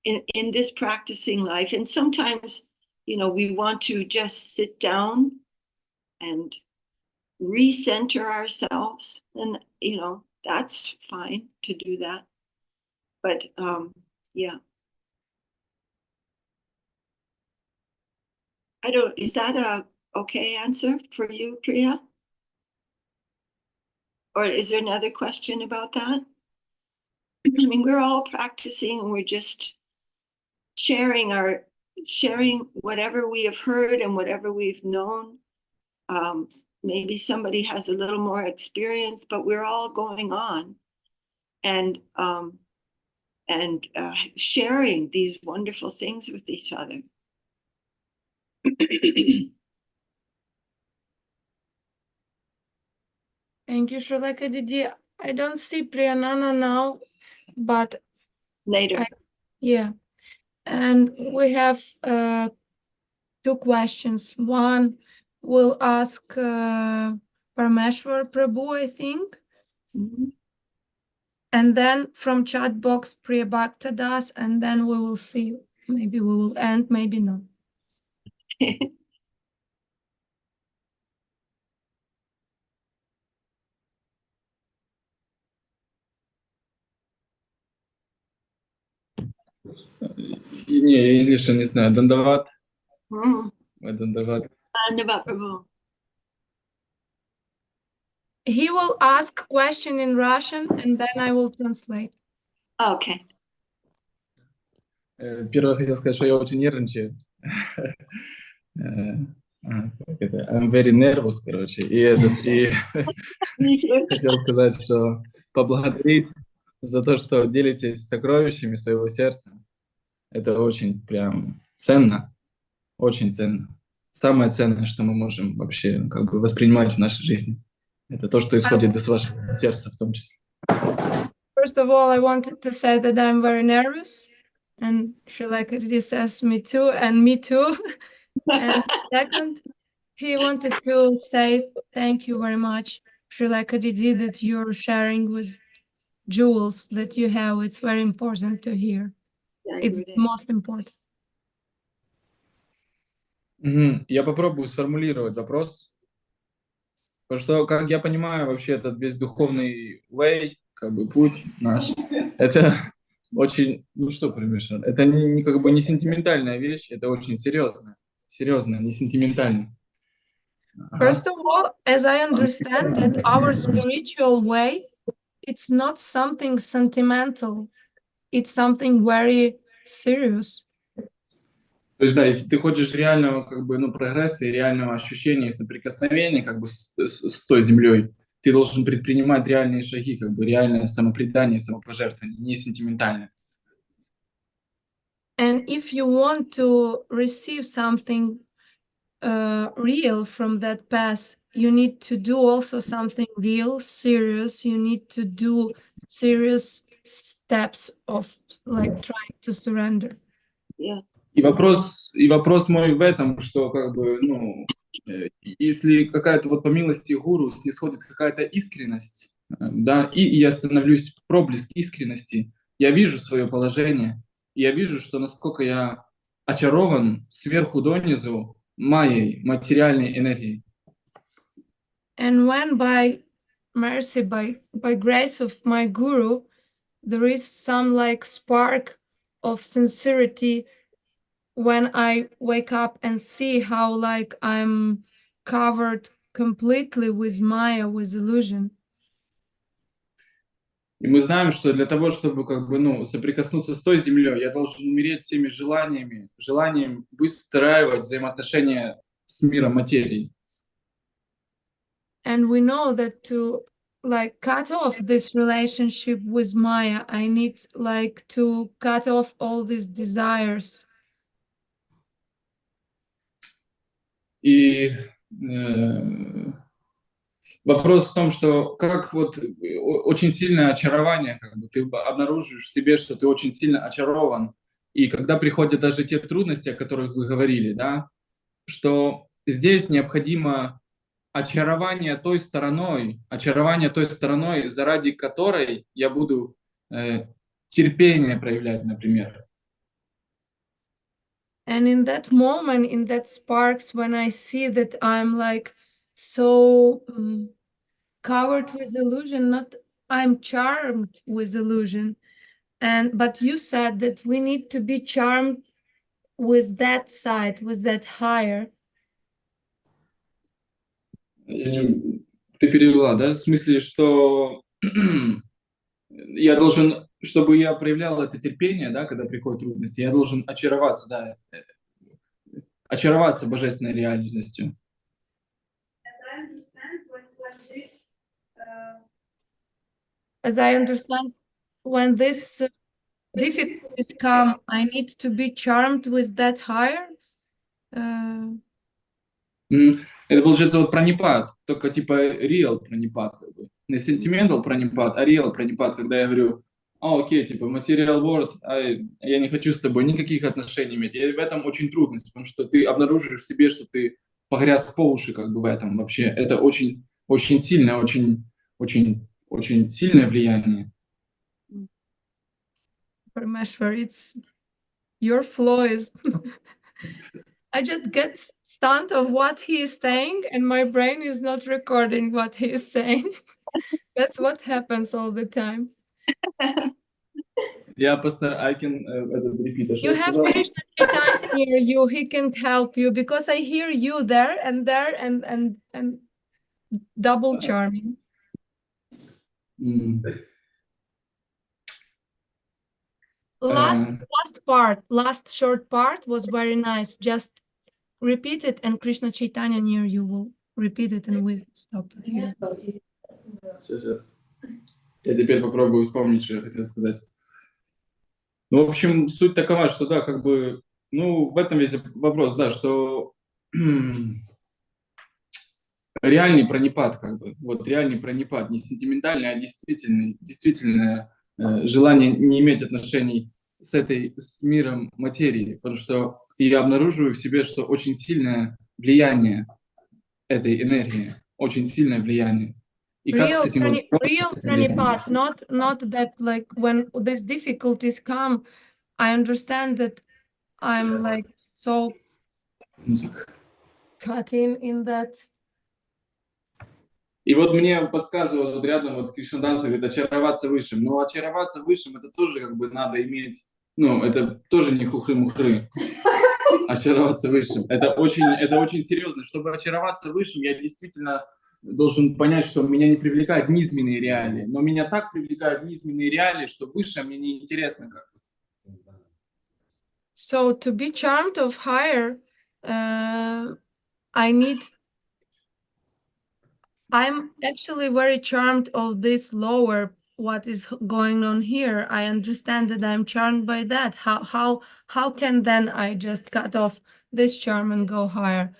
in this practicing life, and sometimes, we want to just sit down and recenter ourselves, and that's fine to do that. But yeah, is that a okay answer for you, Priya? Or is there another question about that? I mean, we're all practicing, and we're just sharing whatever we have heard and whatever we've known. Maybe somebody has a little more experience, but we're all going on and sharing these wonderful things with each other. Thank you, Shrilekha Didi. I don't see Priyanana now, but Later. yeah. And we have two questions. One will ask Parameshwar Prabhu, I think. Mm-hmm. And then from chat box, Priya Bhakta Das, and then we will see. Maybe we will end, maybe not. Не, English не знаю. Дандават. Дандават Prabhu. He will ask question in Russian, and then I will translate. Okay. Первое, хотел сказать, что я очень нервничаю. I'm very nervous, короче. И хотел сказать, что поблагодарить за то, что делитесь сокровищами своего сердца. Это очень прям ценно, очень ценно. Самое ценное, что мы можем вообще воспринимать в нашей жизни. Это то, что исходит из вашего сердца в том числе. First of all, I wanted to say that I'm very nervous, and Shrilekha Didi says me too, and me too. And second, he wanted to say thank you very much, Shrilekha Didi, that you're sharing with jewels that you have. It's very important to hear. It's the most important. Я попробую сформулировать вопрос. Потому что, как я понимаю, вообще этот бездуховный way, путь наш, это очень, примешано. Это не сентиментальная вещь, это очень серьезная, не сентиментальная. First of all, as I understand that our spiritual way, it's not something sentimental. it's something very serious. То есть, да, если ты хочешь реального как бы, ну, прогресса и реального ощущения соприкосновения как бы с той землей, ты должен предпринимать реальные шаги, как бы реальное самопредание, самопожертвование, не сентиментальное. And if you want to receive something real from that path, you need to do also something real, serious. You need to do serious steps of like trying to surrender. Yeah. И вопрос мой в этом, что как бы, ну, если какая-то вот по милости гуру снисходит какая-то искренность, да, и я становлюсь проблеск искренности, я вижу свое положение, и я вижу, что насколько я очарован сверху донизу моей материальной энергией. And when by mercy, by grace of my guru, there is some like spark of sincerity when I wake up and see how like I'm covered completely with Maya, with illusion. И мы знаем, что для того, чтобы как бы, ну, соприкоснуться с той землей, я должен умереть всеми желанием выстраивать взаимоотношения с миром материи. And we know that to like cut off this relationship with Maya, I need like to cut off all these desires. И вопрос в том, что как вот очень сильное очарование, как бы ты обнаруживаешь в себе, что ты очень сильно очарован, и когда приходят даже те трудности, о которых вы говорили, да, что здесь необходимо очарование той стороной, заради которой я буду терпение проявлять, например. And in that moment, in that sparks, when I see that I'm like so covered with illusion, not I'm charmed with illusion. But you said that we need to be charmed with that side, with that higher. Ты перевела, да? В смысле, что я должен, чтобы я проявлял это терпение, да, когда приходят трудности, я должен очароваться, да, очароваться божественной реальностью. As I understand, when this difficulties come, I need to be charmed with that higher. Это получается вот пранипат, только типа real пранипат, как бы. Не sentimental пранипат, а real пранипат, когда я говорю, окей, типа material world, я не хочу с тобой никаких отношений иметь. И в этом очень трудность, потому что ты обнаруживаешь в себе, что ты погряз по уши как бы в этом вообще. Это очень, очень сильное, очень сильное влияние. Parmeshwar, it's your flow is I just get stunned of what he is saying and my brain is not recording what he is saying. That's what happens all the time. Я просто, I can repeat. You have Krishna Chaitanya near you, he can help you because I hear you there and double charming. Last short part was very nice. Just repeat it and Krishna Chaitanya near you will repeat it and we'll stop. Сейчас. Я теперь попробую вспомнить, что я хотел сказать. Ну, в общем, суть такова, что, да, как бы, ну, в этом весь вопрос, да, что реальный пранипат, как бы, вот реальный пранипат, не сентиментальный, а действительное желание не иметь отношений с миром материи, потому что я обнаруживаю в себе, что очень сильное влияние этой энергии, очень сильное влияние. И как с этим real pranipad, not that like when these difficulties come, I understand that I'm like so cut in that. И вот мне подсказывают вот рядом вот Кришнаданса, говорит, очароваться высшим. Но очароваться высшим, это тоже как бы надо иметь, ну, это тоже не хухры-мухры. Очароваться высшим. Это очень серьезно. Чтобы очароваться высшим, я действительно должен понять, что меня не привлекают низменные реалии, но меня так привлекают низменные реалии, что высшее мне не интересно как. So to be charmed of higher, I'm actually very charmed of this lower, what is going on here. I understand that I'm charmed by that. How can then I just cut off this charm and go higher?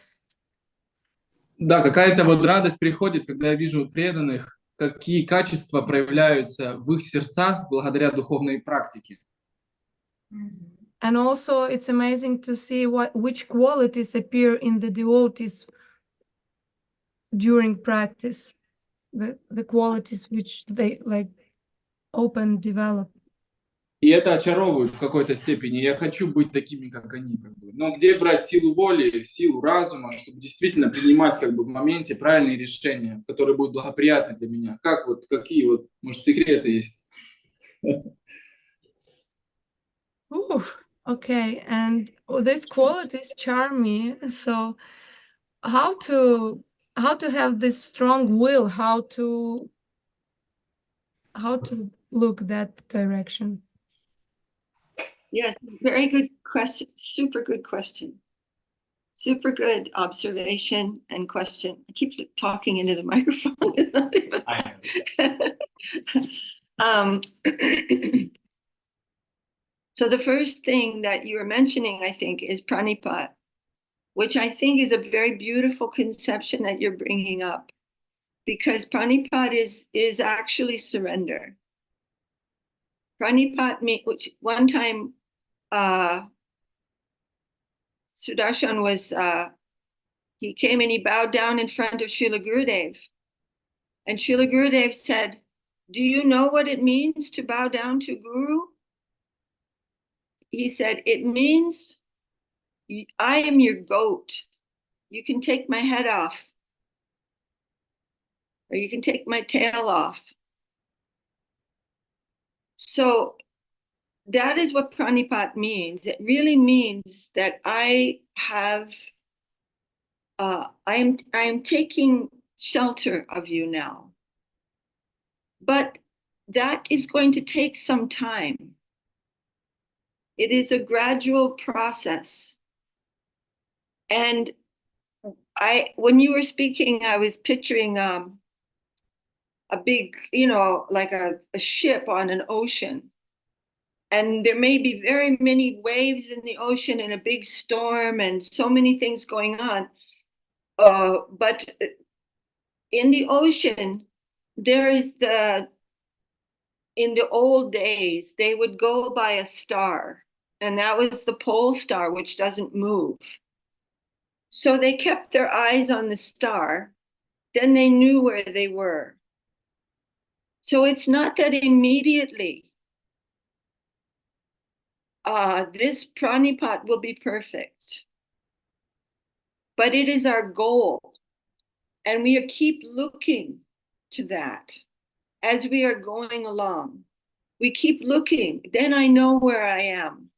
Да, какая-то вот радость приходит, когда я вижу преданных, какие качества проявляются в их сердцах благодаря духовной практике. And also it's amazing to see which qualities appear in the devotees during practice, the qualities which they like open, develop. И это очаровывает в какой-то степени. Я хочу быть такими, как они. Как бы. Но где брать силу воли, силу разума, чтобы действительно принимать как бы, в моменте правильные решения, которые будут благоприятны для меня? Как вот, какие вот, может, секреты есть? Ooh, okay, and these qualities charm me. So how to have this strong will, how to look that direction? Yes, very good question. Super good question. Super good observation and question. I keep talking into the microphone. It's not even... So the first thing that you were mentioning, I think, is pranipat, which I think is a very beautiful conception that you're bringing up, because pranipat is actually surrender. Pranipat means, which one time Sudarshan was, he came and he bowed down in front of Srila Gurudev. And Srila Gurudev said, "Do you know what it means to bow down to Guru?" He said, "It means I am your goat. You can take my head off, or you can take my tail off." So that is what pranipat means. It really means that I am taking shelter of you now. But that is going to take some time. It is a gradual process. And when you were speaking, I was picturing a big, like a ship on an ocean. And there may be very many waves in the ocean and a big storm and so many things going on. But in the ocean, there is in the old days, they would go by a star, and that was the pole star, which doesn't move. So they kept their eyes on the star, then they knew where they were. So it's not that immediately this pranipat will be perfect, but it is our goal. And we keep looking to that as we are going along. We keep looking, then I know where I am.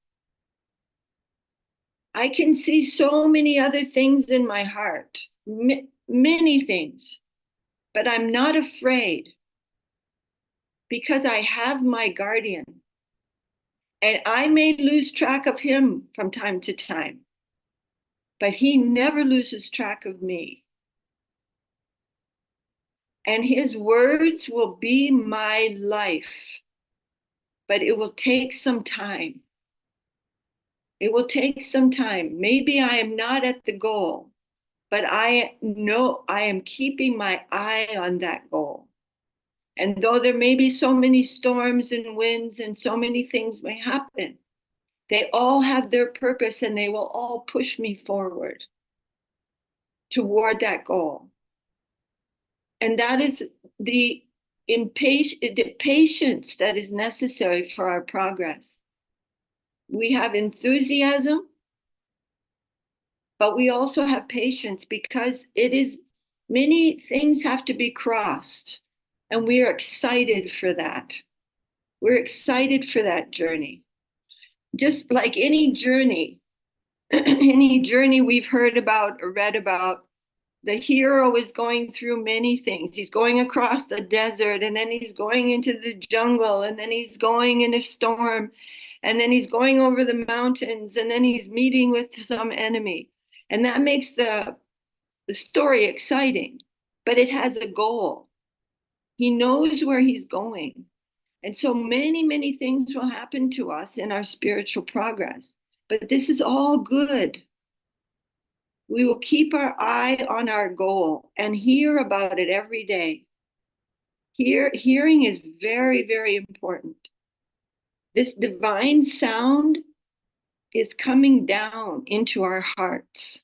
I can see so many other things in my heart, many things, but I'm not afraid because I have my guardian. And I may lose track of him from time to time, but he never loses track of me. And his words will be my life, but it will take some time. It will take some time. Maybe I am not at the goal, but I know I am keeping my eye on that goal. And though there may be so many storms and winds and so many things may happen, they all have their purpose and they will all push me forward toward that goal. And that is the patience that is necessary for our progress. We have enthusiasm, but we also have patience because many things have to be crossed, and we are excited for that. We're excited for that journey. Just like any journey we've heard about or read about, The hero is going through many things. He's going across the desert, and then he's going into the jungle, and then he's going in a storm, and then he's going over the mountains, and then he's meeting with some enemy. And that makes the story exciting, but it has a goal. He knows where he's going. And so many, many things will happen to us in our spiritual progress. But this is all good. We will keep our eye on our goal and hear about it every day. Hearing is very, very important. This divine sound is coming down into our hearts,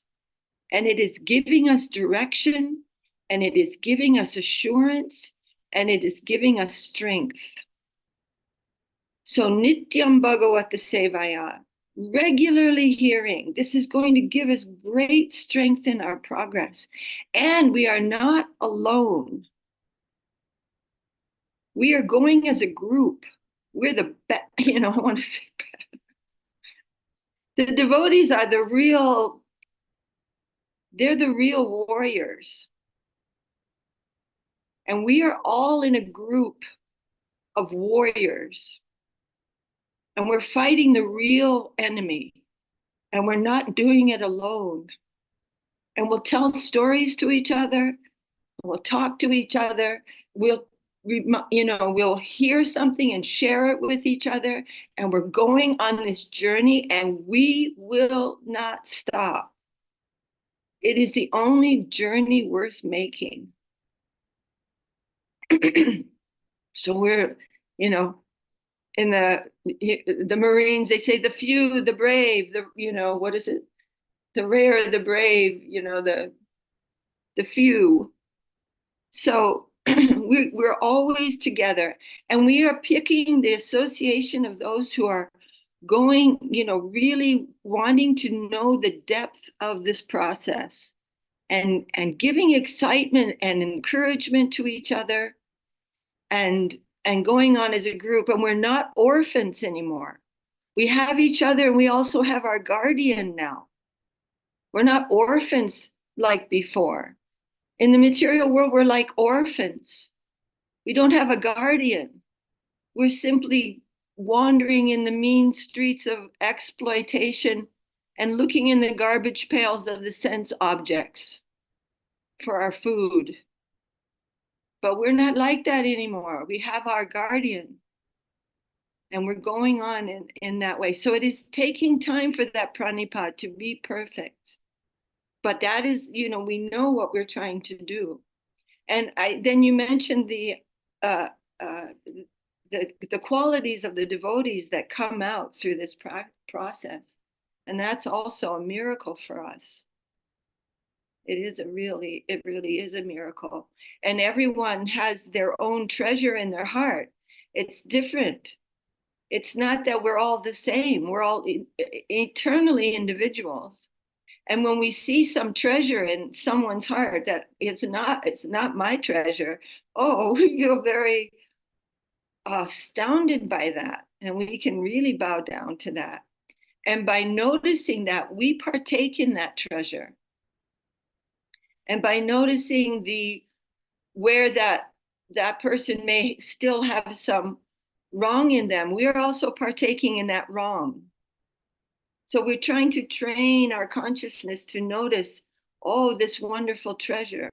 and it is giving us direction, and it is giving us assurance, and it is giving us strength. So Nityam Bhagavata Sevaya, regularly hearing, this is going to give us great strength in our progress. And we are not alone. We are going as a group. We're the best, I want to say the devotees are they're the real warriors. And we are all in a group of warriors. And we're fighting the real enemy. And we're not doing it alone. And we'll tell stories to each other. We'll talk to each other. We'll hear something and share it with each other. And we're going on this journey, and we will not stop. It is the only journey worth making. So we're, in the Marines, they say the few, the brave, what is it? The rare, the brave, the few. So we're always together, and we are picking the association of those who are going, really wanting to know the depth of this process, and giving excitement and encouragement to each other, and going on as a group. And we're not orphans anymore. We have each other, and we also have our guardian now. We're not orphans like before. In the material world, we're like orphans. We don't have a guardian. We're simply wandering in the mean streets of exploitation and looking in the garbage pails of the sense objects for our food. But we're not like that anymore. We have our guardian, and we're going on in that way. So it is taking time for that pranipad to be perfect. But that is, we know what we're trying to do. And then you mentioned the qualities of the devotees that come out through this process. And that's also a miracle for us. It really is a miracle. And everyone has their own treasure in their heart. It's different. It's not that we're all the same. We're all eternally individuals. And when we see some treasure in someone's heart that it's not my treasure, you're very astounded by that. And we can really bow down to that. And by noticing that, we partake in that treasure. And by noticing where that person may still have some wrong in them, we are also partaking in that wrong. So we're trying to train our consciousness to notice, this wonderful treasure.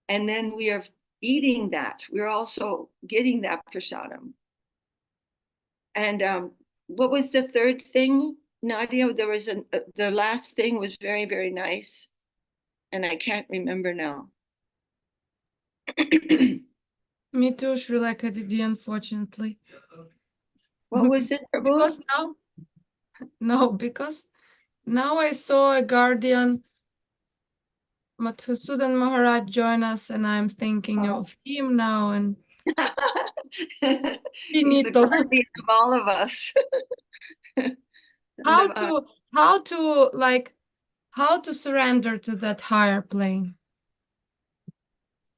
And then we are eating that. We're also getting that prasadam. And what was the third thing, Nadia? There was the last thing was very, very nice. And I can't remember now. Me too, Srilekha Didi, unfortunately. What was it, Prabhu? Because now I saw a guardian, Madhusudan Maharaj, join us, and I'm thinking of him now, and He's the guardian of all of us. how to surrender to that higher plane.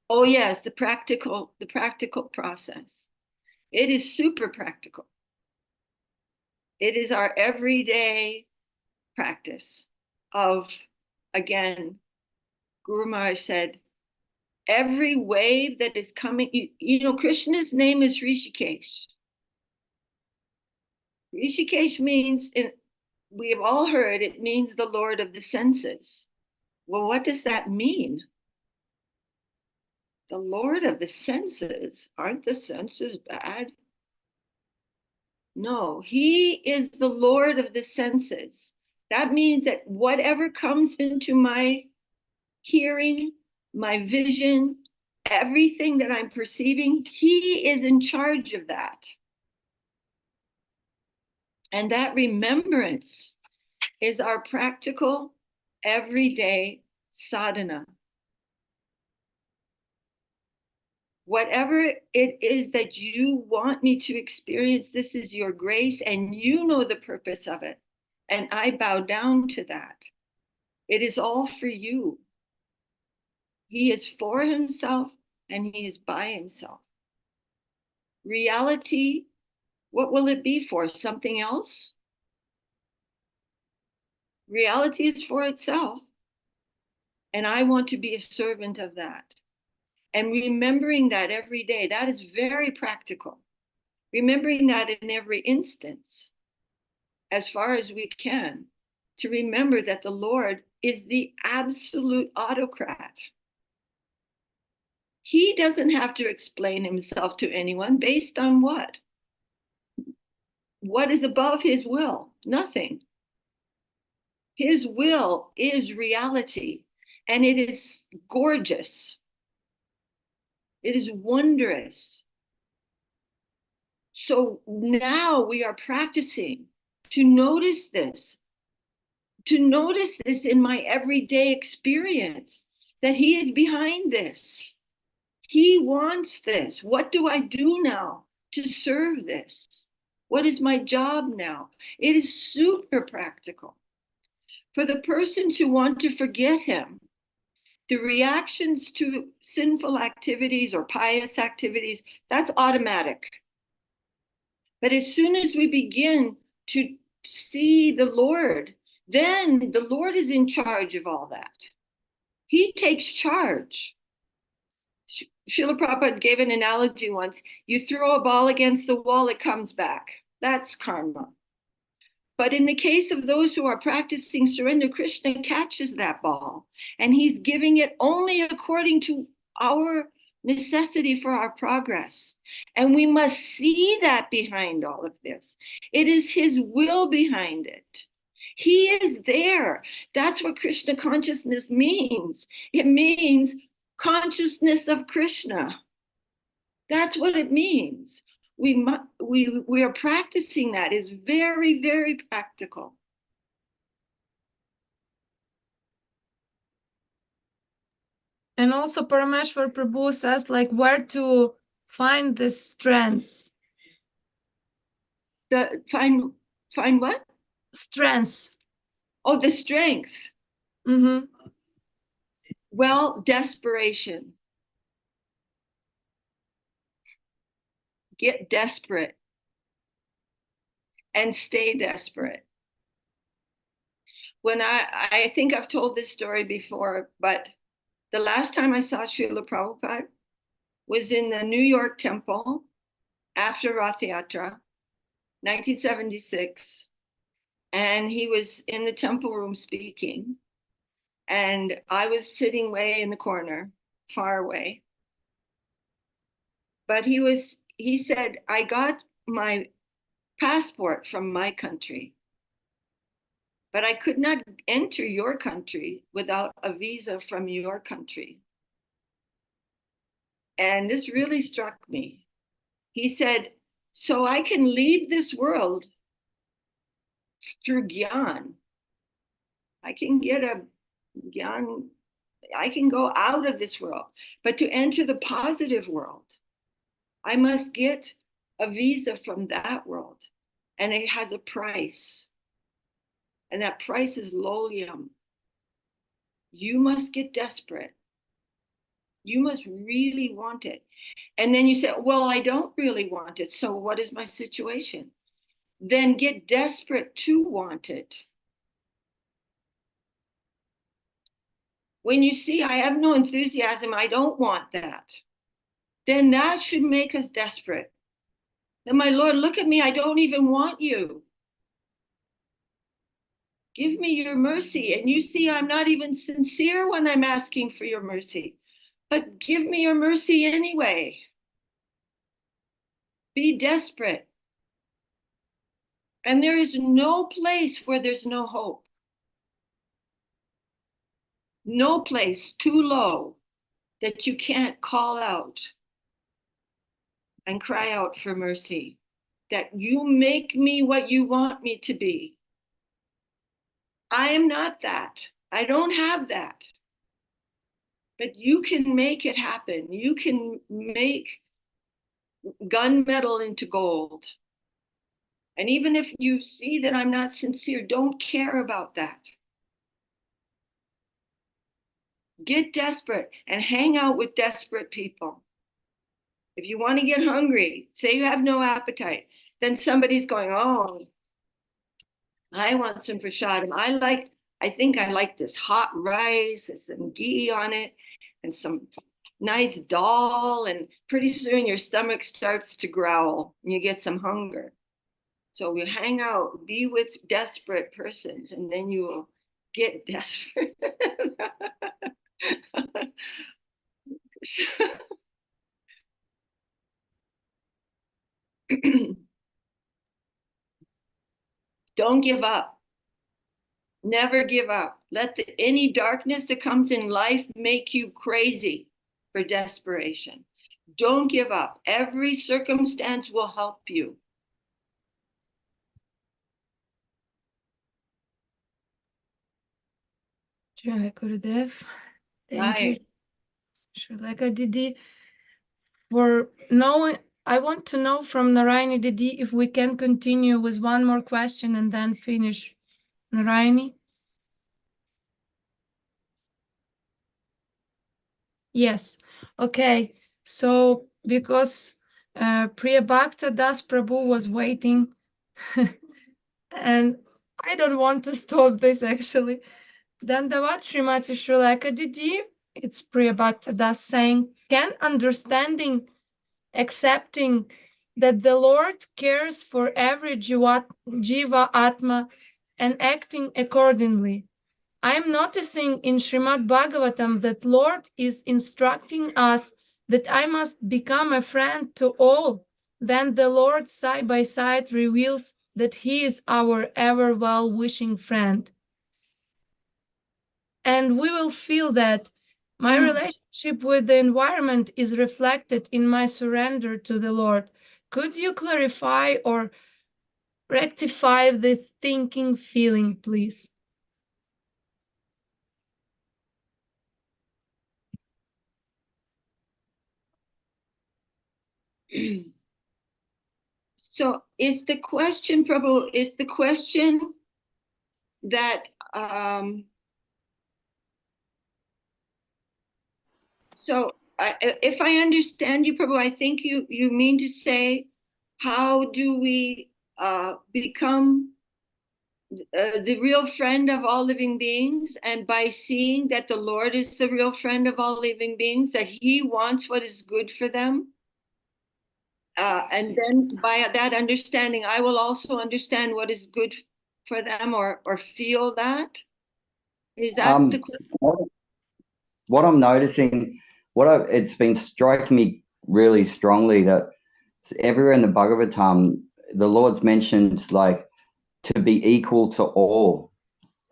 Oh yes, the practical process. It is super practical. It is our everyday practice of, again, Guru Maharaj said, every wave that is coming, you know, Krishna's name is Rishikesh. Rishikesh means, we have all heard, it means the Lord of the senses. Well, what does that mean? The Lord of the senses? Aren't the senses bad? No, he is the Lord of the senses. That means that whatever comes into my hearing, my vision, everything that I'm perceiving, he is in charge of that. And that remembrance is our practical, everyday sadhana. Whatever it is that you want me to experience, this is your grace, and you know the purpose of it. And I bow down to that. It is all for you. He is for himself and he is by himself. Reality, what will it be for? Something else? Reality is for itself. And I want to be a servant of that. And remembering that every day, that is very practical. Remembering that in every instance, as far as we can, to remember that the Lord is the absolute autocrat. He doesn't have to explain himself to anyone based on what? What is above his will? Nothing. His will is reality, and it is gorgeous. It is wondrous. So now we are practicing to notice this in my everyday experience, that he is behind this. He wants this. What do I do now to serve this? What is my job now? It is super practical. For the persons who want to forget him, the reactions to sinful activities or pious activities, that's automatic. But as soon as we begin to see the Lord, then the Lord is in charge of all that. He takes charge. Srila Prabhupada gave an analogy once. You throw a ball against the wall, it comes back. That's karma. But in the case of those who are practicing surrender, Krishna catches that ball, and he's giving it only according to our necessity for our progress. And we must see that behind all of this. It is his will behind it. He is there. That's what Krishna consciousness means. It means consciousness of Krishna. That's what it means. We are practicing that. Is very, very practical. And also Parameshwar Prabhu says, like, where to find this strength. Find what? Strength. Oh, the strength. Mm-hmm. Well, desperation. Get desperate and stay desperate. When I think I've told this story before, but the last time I saw Srila Prabhupada was in the New York temple after Rath-yatra, 1976. And he was in the temple room speaking. And I was sitting way in the corner, far away. But he said, I got my passport from my country, but I could not enter your country without a visa from your country. And this really struck me. He said, so I can leave this world through Gyan. I can get a Gyan, I can go out of this world, but to enter the positive world, I must get a visa from that world, and it has a price. And that price is lolium. You must get desperate. You must really want it. And then you say, well, I don't really want it. So what is my situation? Then get desperate to want it. when you see I have no enthusiasm, I don't want that, then that should make us desperate. Then, my Lord, look at me, I don't even want you. Give me your mercy. And you see, I'm not even sincere when I'm asking for your mercy, but give me your mercy anyway. Be desperate. And there is no place where there's no hope. No place too low that you can't call out and cry out for mercy. That you make me what you want me to be. I am not that. I don't have that. But you can make it happen. You can make gunmetal into gold. And even if you see that I'm not sincere, don't care about that. Get desperate and hang out with desperate people. If you want to get hungry, say you have no appetite, then somebody's going, oh, I want some prasadam. I think I like this hot rice with some ghee on it and some nice dal, and pretty soon your stomach starts to growl and you get some hunger. So you hang out, be with desperate persons, and then you will get desperate. Don't give up. Never give up. Let any darkness that comes in life make you crazy for desperation. Don't give up. Every circumstance will help you. Jai Gurudev. Thank you, Srilekha Didi, for knowing. I want to know from Narayani Didi if we can continue with one more question and then finish. Narayani? Yes. Okay. So because Priya Bhakta Das Prabhu was waiting, and I don't want to stop this actually. Dandavat Srimati Srilekha Didi, it's Priya Bhakta Das saying, can understanding, accepting that the Lord cares for every jiva atma and acting accordingly. I'm noticing in Srimad Bhagavatam that Lord is instructing us that I must become a friend to all. Then the Lord side by side reveals that he is our ever well-wishing friend. And we will feel that my relationship with the environment is reflected in my surrender to the Lord. Could you clarify or rectify the thinking feeling, please? So is the question, Prabhu, is the question that if I understand you, Prabhu, I think you mean to say, how do we become the real friend of all living beings? And by seeing that the Lord is the real friend of all living beings, that he wants what is good for them. And then by that understanding, I will also understand what is good for them, or feel that. Is that the question? What I'm noticing, it's been striking me really strongly that everywhere in the Bhagavatam, the Lord's mentioned like to be equal to all,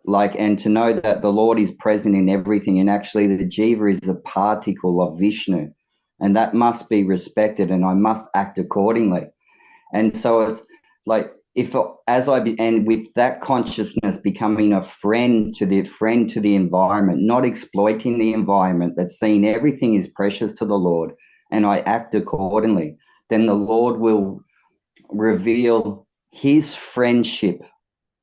like, and to know that the Lord is present in everything, and actually the jiva is a particle of Vishnu, and that must be respected, and I must act accordingly. And so it's like, and with that consciousness, becoming a friend to the environment, not exploiting the environment, that's seeing everything is precious to the Lord, and I act accordingly, then the Lord will reveal his friendship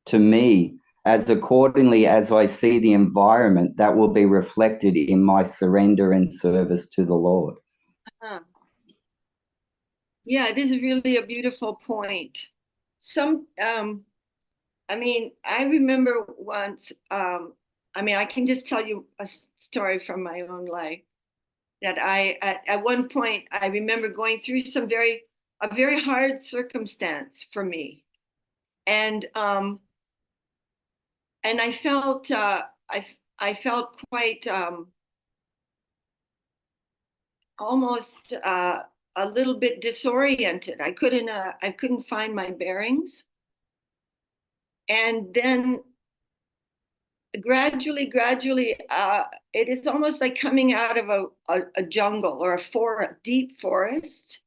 to me as accordingly as I see the environment, that will be reflected in my surrender and service to the Lord. Yeah, this is really a beautiful point. I mean, I remember once I mean, I can just tell you a story from my own life that at one point, I remember going through a very hard circumstance for me. And I felt, I felt quite almost a little bit disoriented. I couldn't find my bearings. And then gradually, it is almost like coming out of a jungle or a deep forest.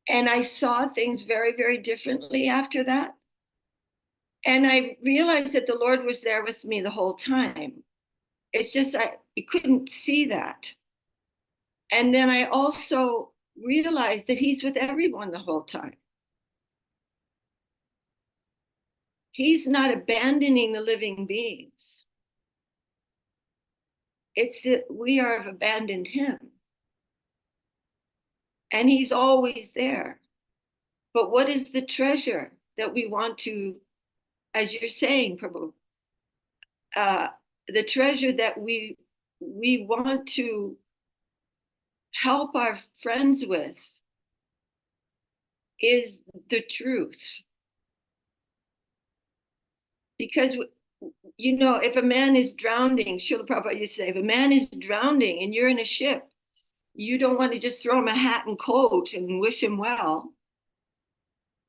And I saw things very, very differently after that. And I realized that the Lord was there with me the whole time. It's just I couldn't see that. And then I also realized that he's with everyone the whole time. He's not abandoning the living beings. It's that we have abandoned him. And he's always there. But what is the treasure that we want to, as you're saying, Prabhu, the treasure that we want to help our friends with is the truth. Because, you know, if a man is drowning, Srila Prabhupada used to say, if a man is drowning and you're in a ship, you don't want to just throw him a hat and coat and wish him well.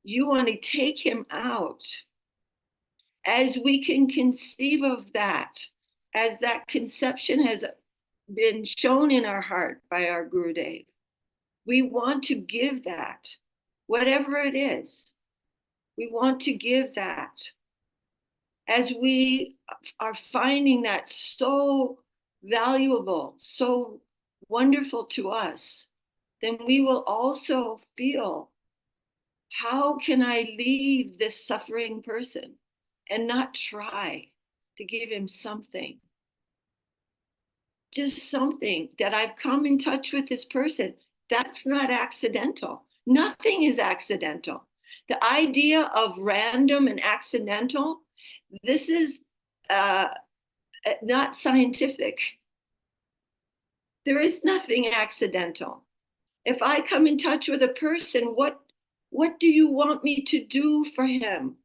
You want to take him out. As we can conceive of that, as that conception has been shown in our heart by our Gurudev, we want to give that, whatever it is, we want to give that. As we are finding that so valuable, so wonderful to us, then we will also feel, how can I leave this suffering person and not try to give him something? Just something that I've come in touch with this person. That's not accidental. Nothing is accidental. The idea of random and accidental, this is not scientific. There is nothing accidental. If I come in touch with a person, what do you want me to do for him,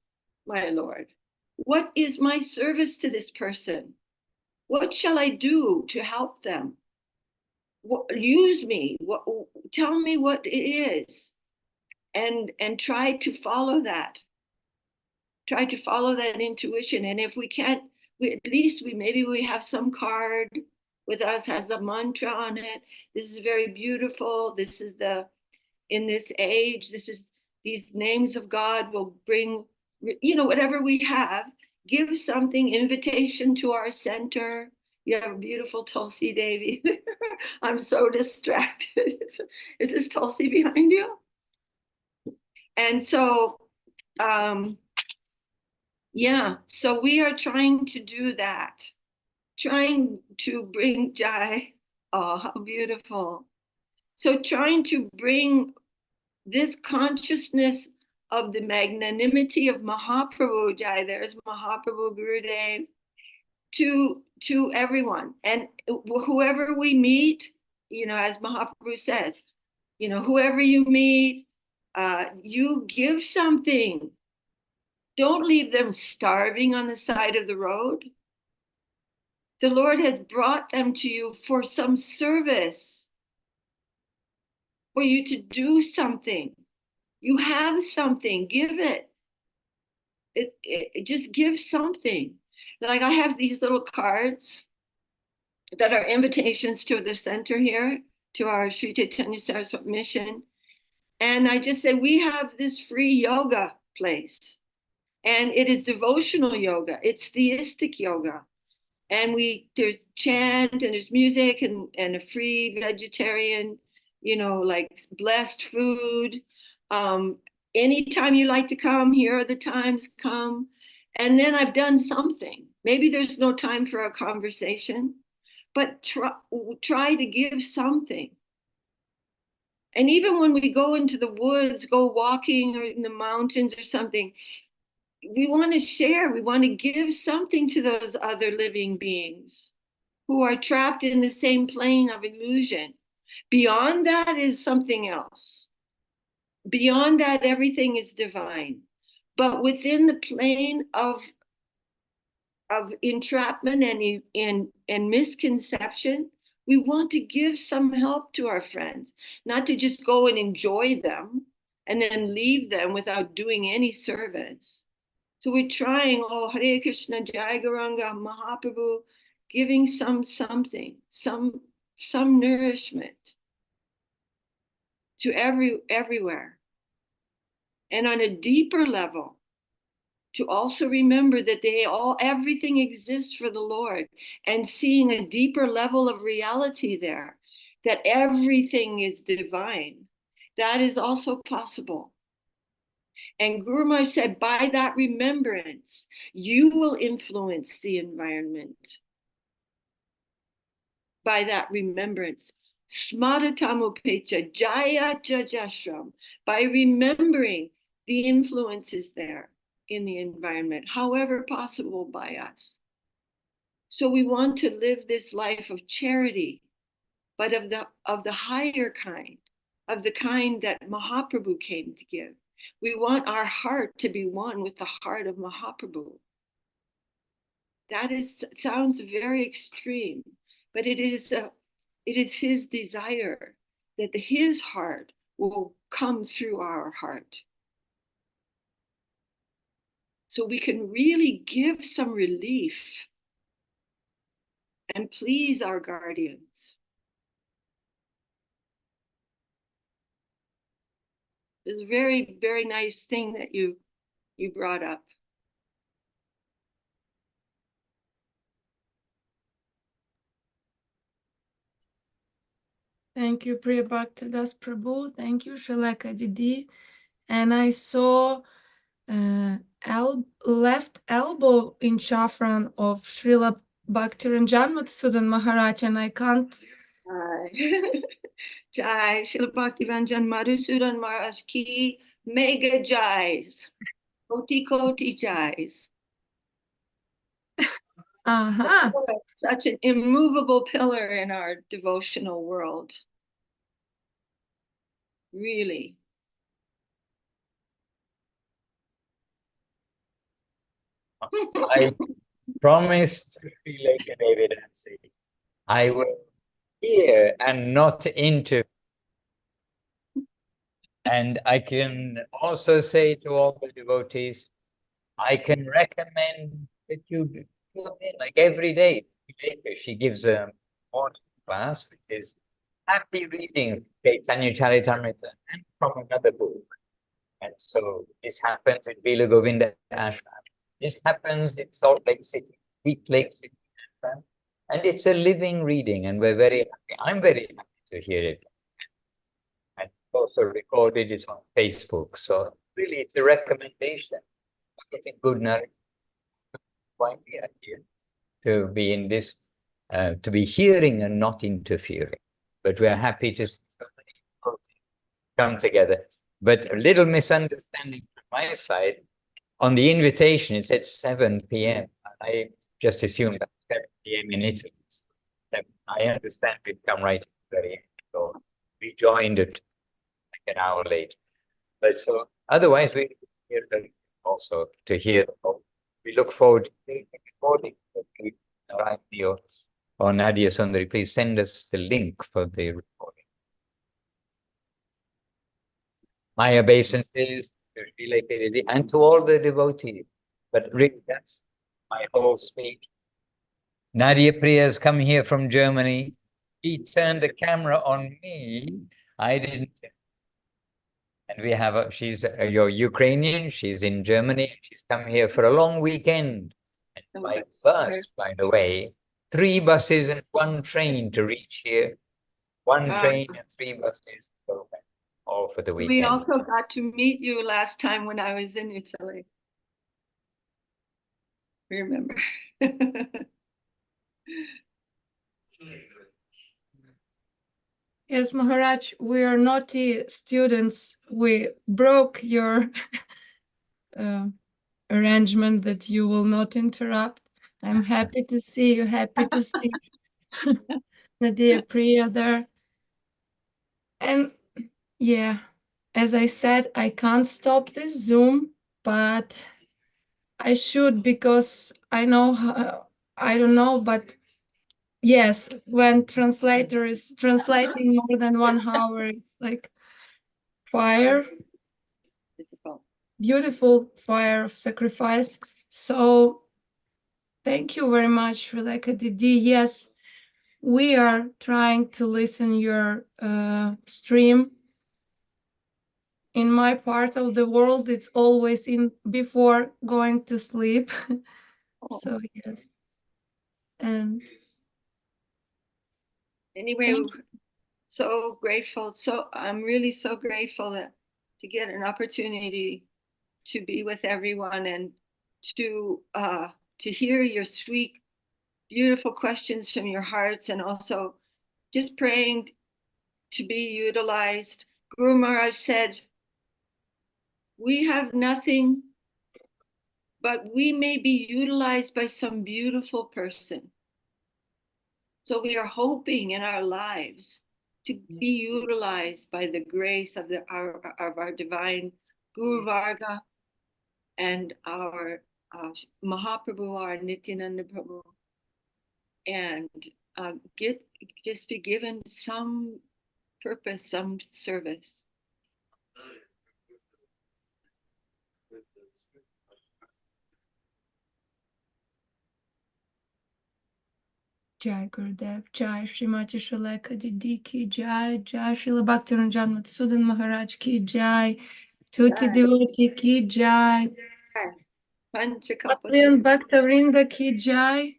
my Lord? What is my service to this person? What shall I do to help them? Use me. Tell me what it is, and try to follow that. Try to follow that intuition. And if we can't, at least maybe we have some card with us, has a mantra on it. This is very beautiful. This is in this age, these names of God will bring, you know, whatever we have, give something, invitation to our center. You have a beautiful Tulsi Devi. I'm so distracted. Is this Tulsi behind you? And so, yeah, so we are trying to do that, trying to bring Jai. Oh, how beautiful. So trying to bring this consciousness of the magnanimity of Mahaprabhu, Jai, there's Mahaprabhu Gurudev, to everyone. And whoever we meet, you know, as Mahaprabhu says, you know, whoever you meet, you give something. Don't leave them starving on the side of the road. The Lord has brought them to you for some service, for you to do something. You have something, give it. It just give something. Like I have these little cards that are invitations to the center here, to our Sri Chaitanya Saraswati mission. And I just said, we have this free yoga place. And it is devotional yoga. It's theistic yoga. And there's chant and there's music and a free vegetarian, you know, like blessed food. Anytime you like to come, here are the times, come. And then I've done something. Maybe there's no time for a conversation, but try to give something. And even when we go into the woods, go walking or in the mountains or something, we want to share, we want to give something to those other living beings who are trapped in the same plane of illusion. Beyond that is something else. Beyond that, everything is divine. But within the plane of entrapment and misconception, we want to give some help to our friends, not to just go and enjoy them and then leave them without doing any service. So we're trying, oh, Hare Krishna, Jai Gauranga, Mahaprabhu, giving something, some nourishment to everywhere. And on a deeper level, to also remember that everything exists for the Lord, and seeing a deeper level of reality there, that everything is divine. That is also possible. And Guru Maharaj said, by that remembrance, you will influence the environment. By that remembrance. Smaratamupecha Jaya Jajashram. By remembering the influences there in the environment, however possible by us. So we want to live this life of charity, but of the higher kind, of the kind that Mahaprabhu came to give. We want our heart to be one with the heart of Mahaprabhu. That sounds very extreme, but it is his desire that his heart will come through our heart. So we can really give some relief and please our guardians. It's a very, very nice thing that you brought up. Thank you, Priya Bhaktidas Prabhu. Thank you, Shrilekha Didi. And I saw left elbow in chafran of Srila Bhaktivedanta Maharaj, and I can't. Jai, Srila Bhaktivedanta Madhusudan Maharaj ki mega jais. Koti jais. Such an immovable pillar in our devotional world. Really. I promised Srilekha Devi Dasi I will hear and not interfere. And I can also say to all the devotees, I can recommend that you come in like every day. She gives a morning class, which is happy reading Chaitanya Charitamrita and from another book. And so this happens in Vila Govinda Ashram. This happens in Salt Lake City, Deep Lake City, Ashram. And it's a living reading, and we're very happy. I'm very happy to hear it. And also recorded it on Facebook. So really, it's a recommendation. It's a good nourishment. Why we are here to be in this, to be hearing and not interfering. But we're happy to see so many come together. But a little misunderstanding from my side. On the invitation, it said 7 p.m. I just assumed that 7 p.m. in Italy. So I understand we've come right at the very end. So we joined it like an hour late. But so otherwise, we're here also to hear. We look forward to the recording. Or Nadia Sundari, please send us the link for the recording. My obeisances to Srilekha Devi and to all the devotees. But really, that's my whole speech. Nadia Priya has come here from Germany. He turned the camera on me. I didn't. And we have she's your Ukrainian. She's in Germany. She's come here for a long weekend. And by bus, by the way, 3 buses and 1 train to reach here. 1 train and 3 buses. All for the weekend. We also got to meet you last time when I was in Italy. Remember? Yes, Maharaj, we are naughty students. We broke your arrangement that you will not interrupt. I'm happy to see you, happy to see Nadia Priya there. And yeah, as I said, I can't stop this Zoom, but I should, because I know, I don't know, but yes, when translator is translating more than 1 hour, it's like fire, Difficult. beautiful fire of sacrifice. So thank you very much, Srilekha Didi. Yes, we are trying to listen your stream. In my part of the world, it's always in before going to sleep. So yes. And anyway, so grateful. So I'm really so grateful to get an opportunity to be with everyone and to hear your sweet, beautiful questions from your hearts, and also just praying to be utilized. Guru Maharaj said, we have nothing, but we may be utilized by some beautiful person. So we are hoping in our lives to be utilized by the grace of our divine Guru Varga and our Mahaprabhu, our Nityananda Prabhu, and just be given some purpose, some service. Jai Gurudev, Jai Srimati Srilekha Didi ki Jai, Jai Srila Bhaktivedanta Swami Maharaj ki Jai, Tuti Devotee ki Jai, Austrian Bhaktivinoda ki Jai,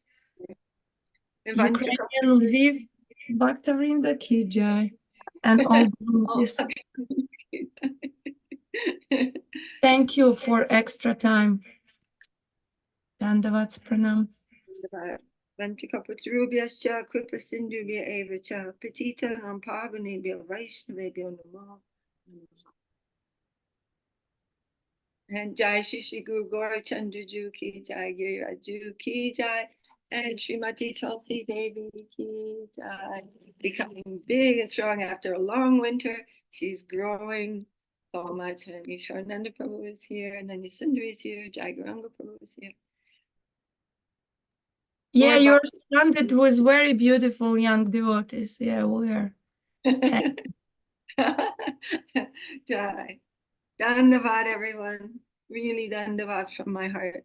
Ukrainian Lviv Bhaktivinoda ki Jai, and all devotees. Thank you for extra time. Dandavats Pranam. Vanchakapatarubhyascha kripasindhubhya eva cha patitanam pavanebhyo vaishnavebhyo namo. And Jai Shri Guru Gaurachandra Ju ki Jai, Giriraju ki Jai, and Srimati Srilekha Devi ki Jai. Becoming big and strong after a long winter. She's growing so much. And Ishwarananda Prabhu is here, and then Sundari is here, Jai Gauranga Prabhu is here. Yeah, you're surrounded with very beautiful young devotees. Yeah, we are. Jai. Dandavad, everyone. Really dandavad from my heart.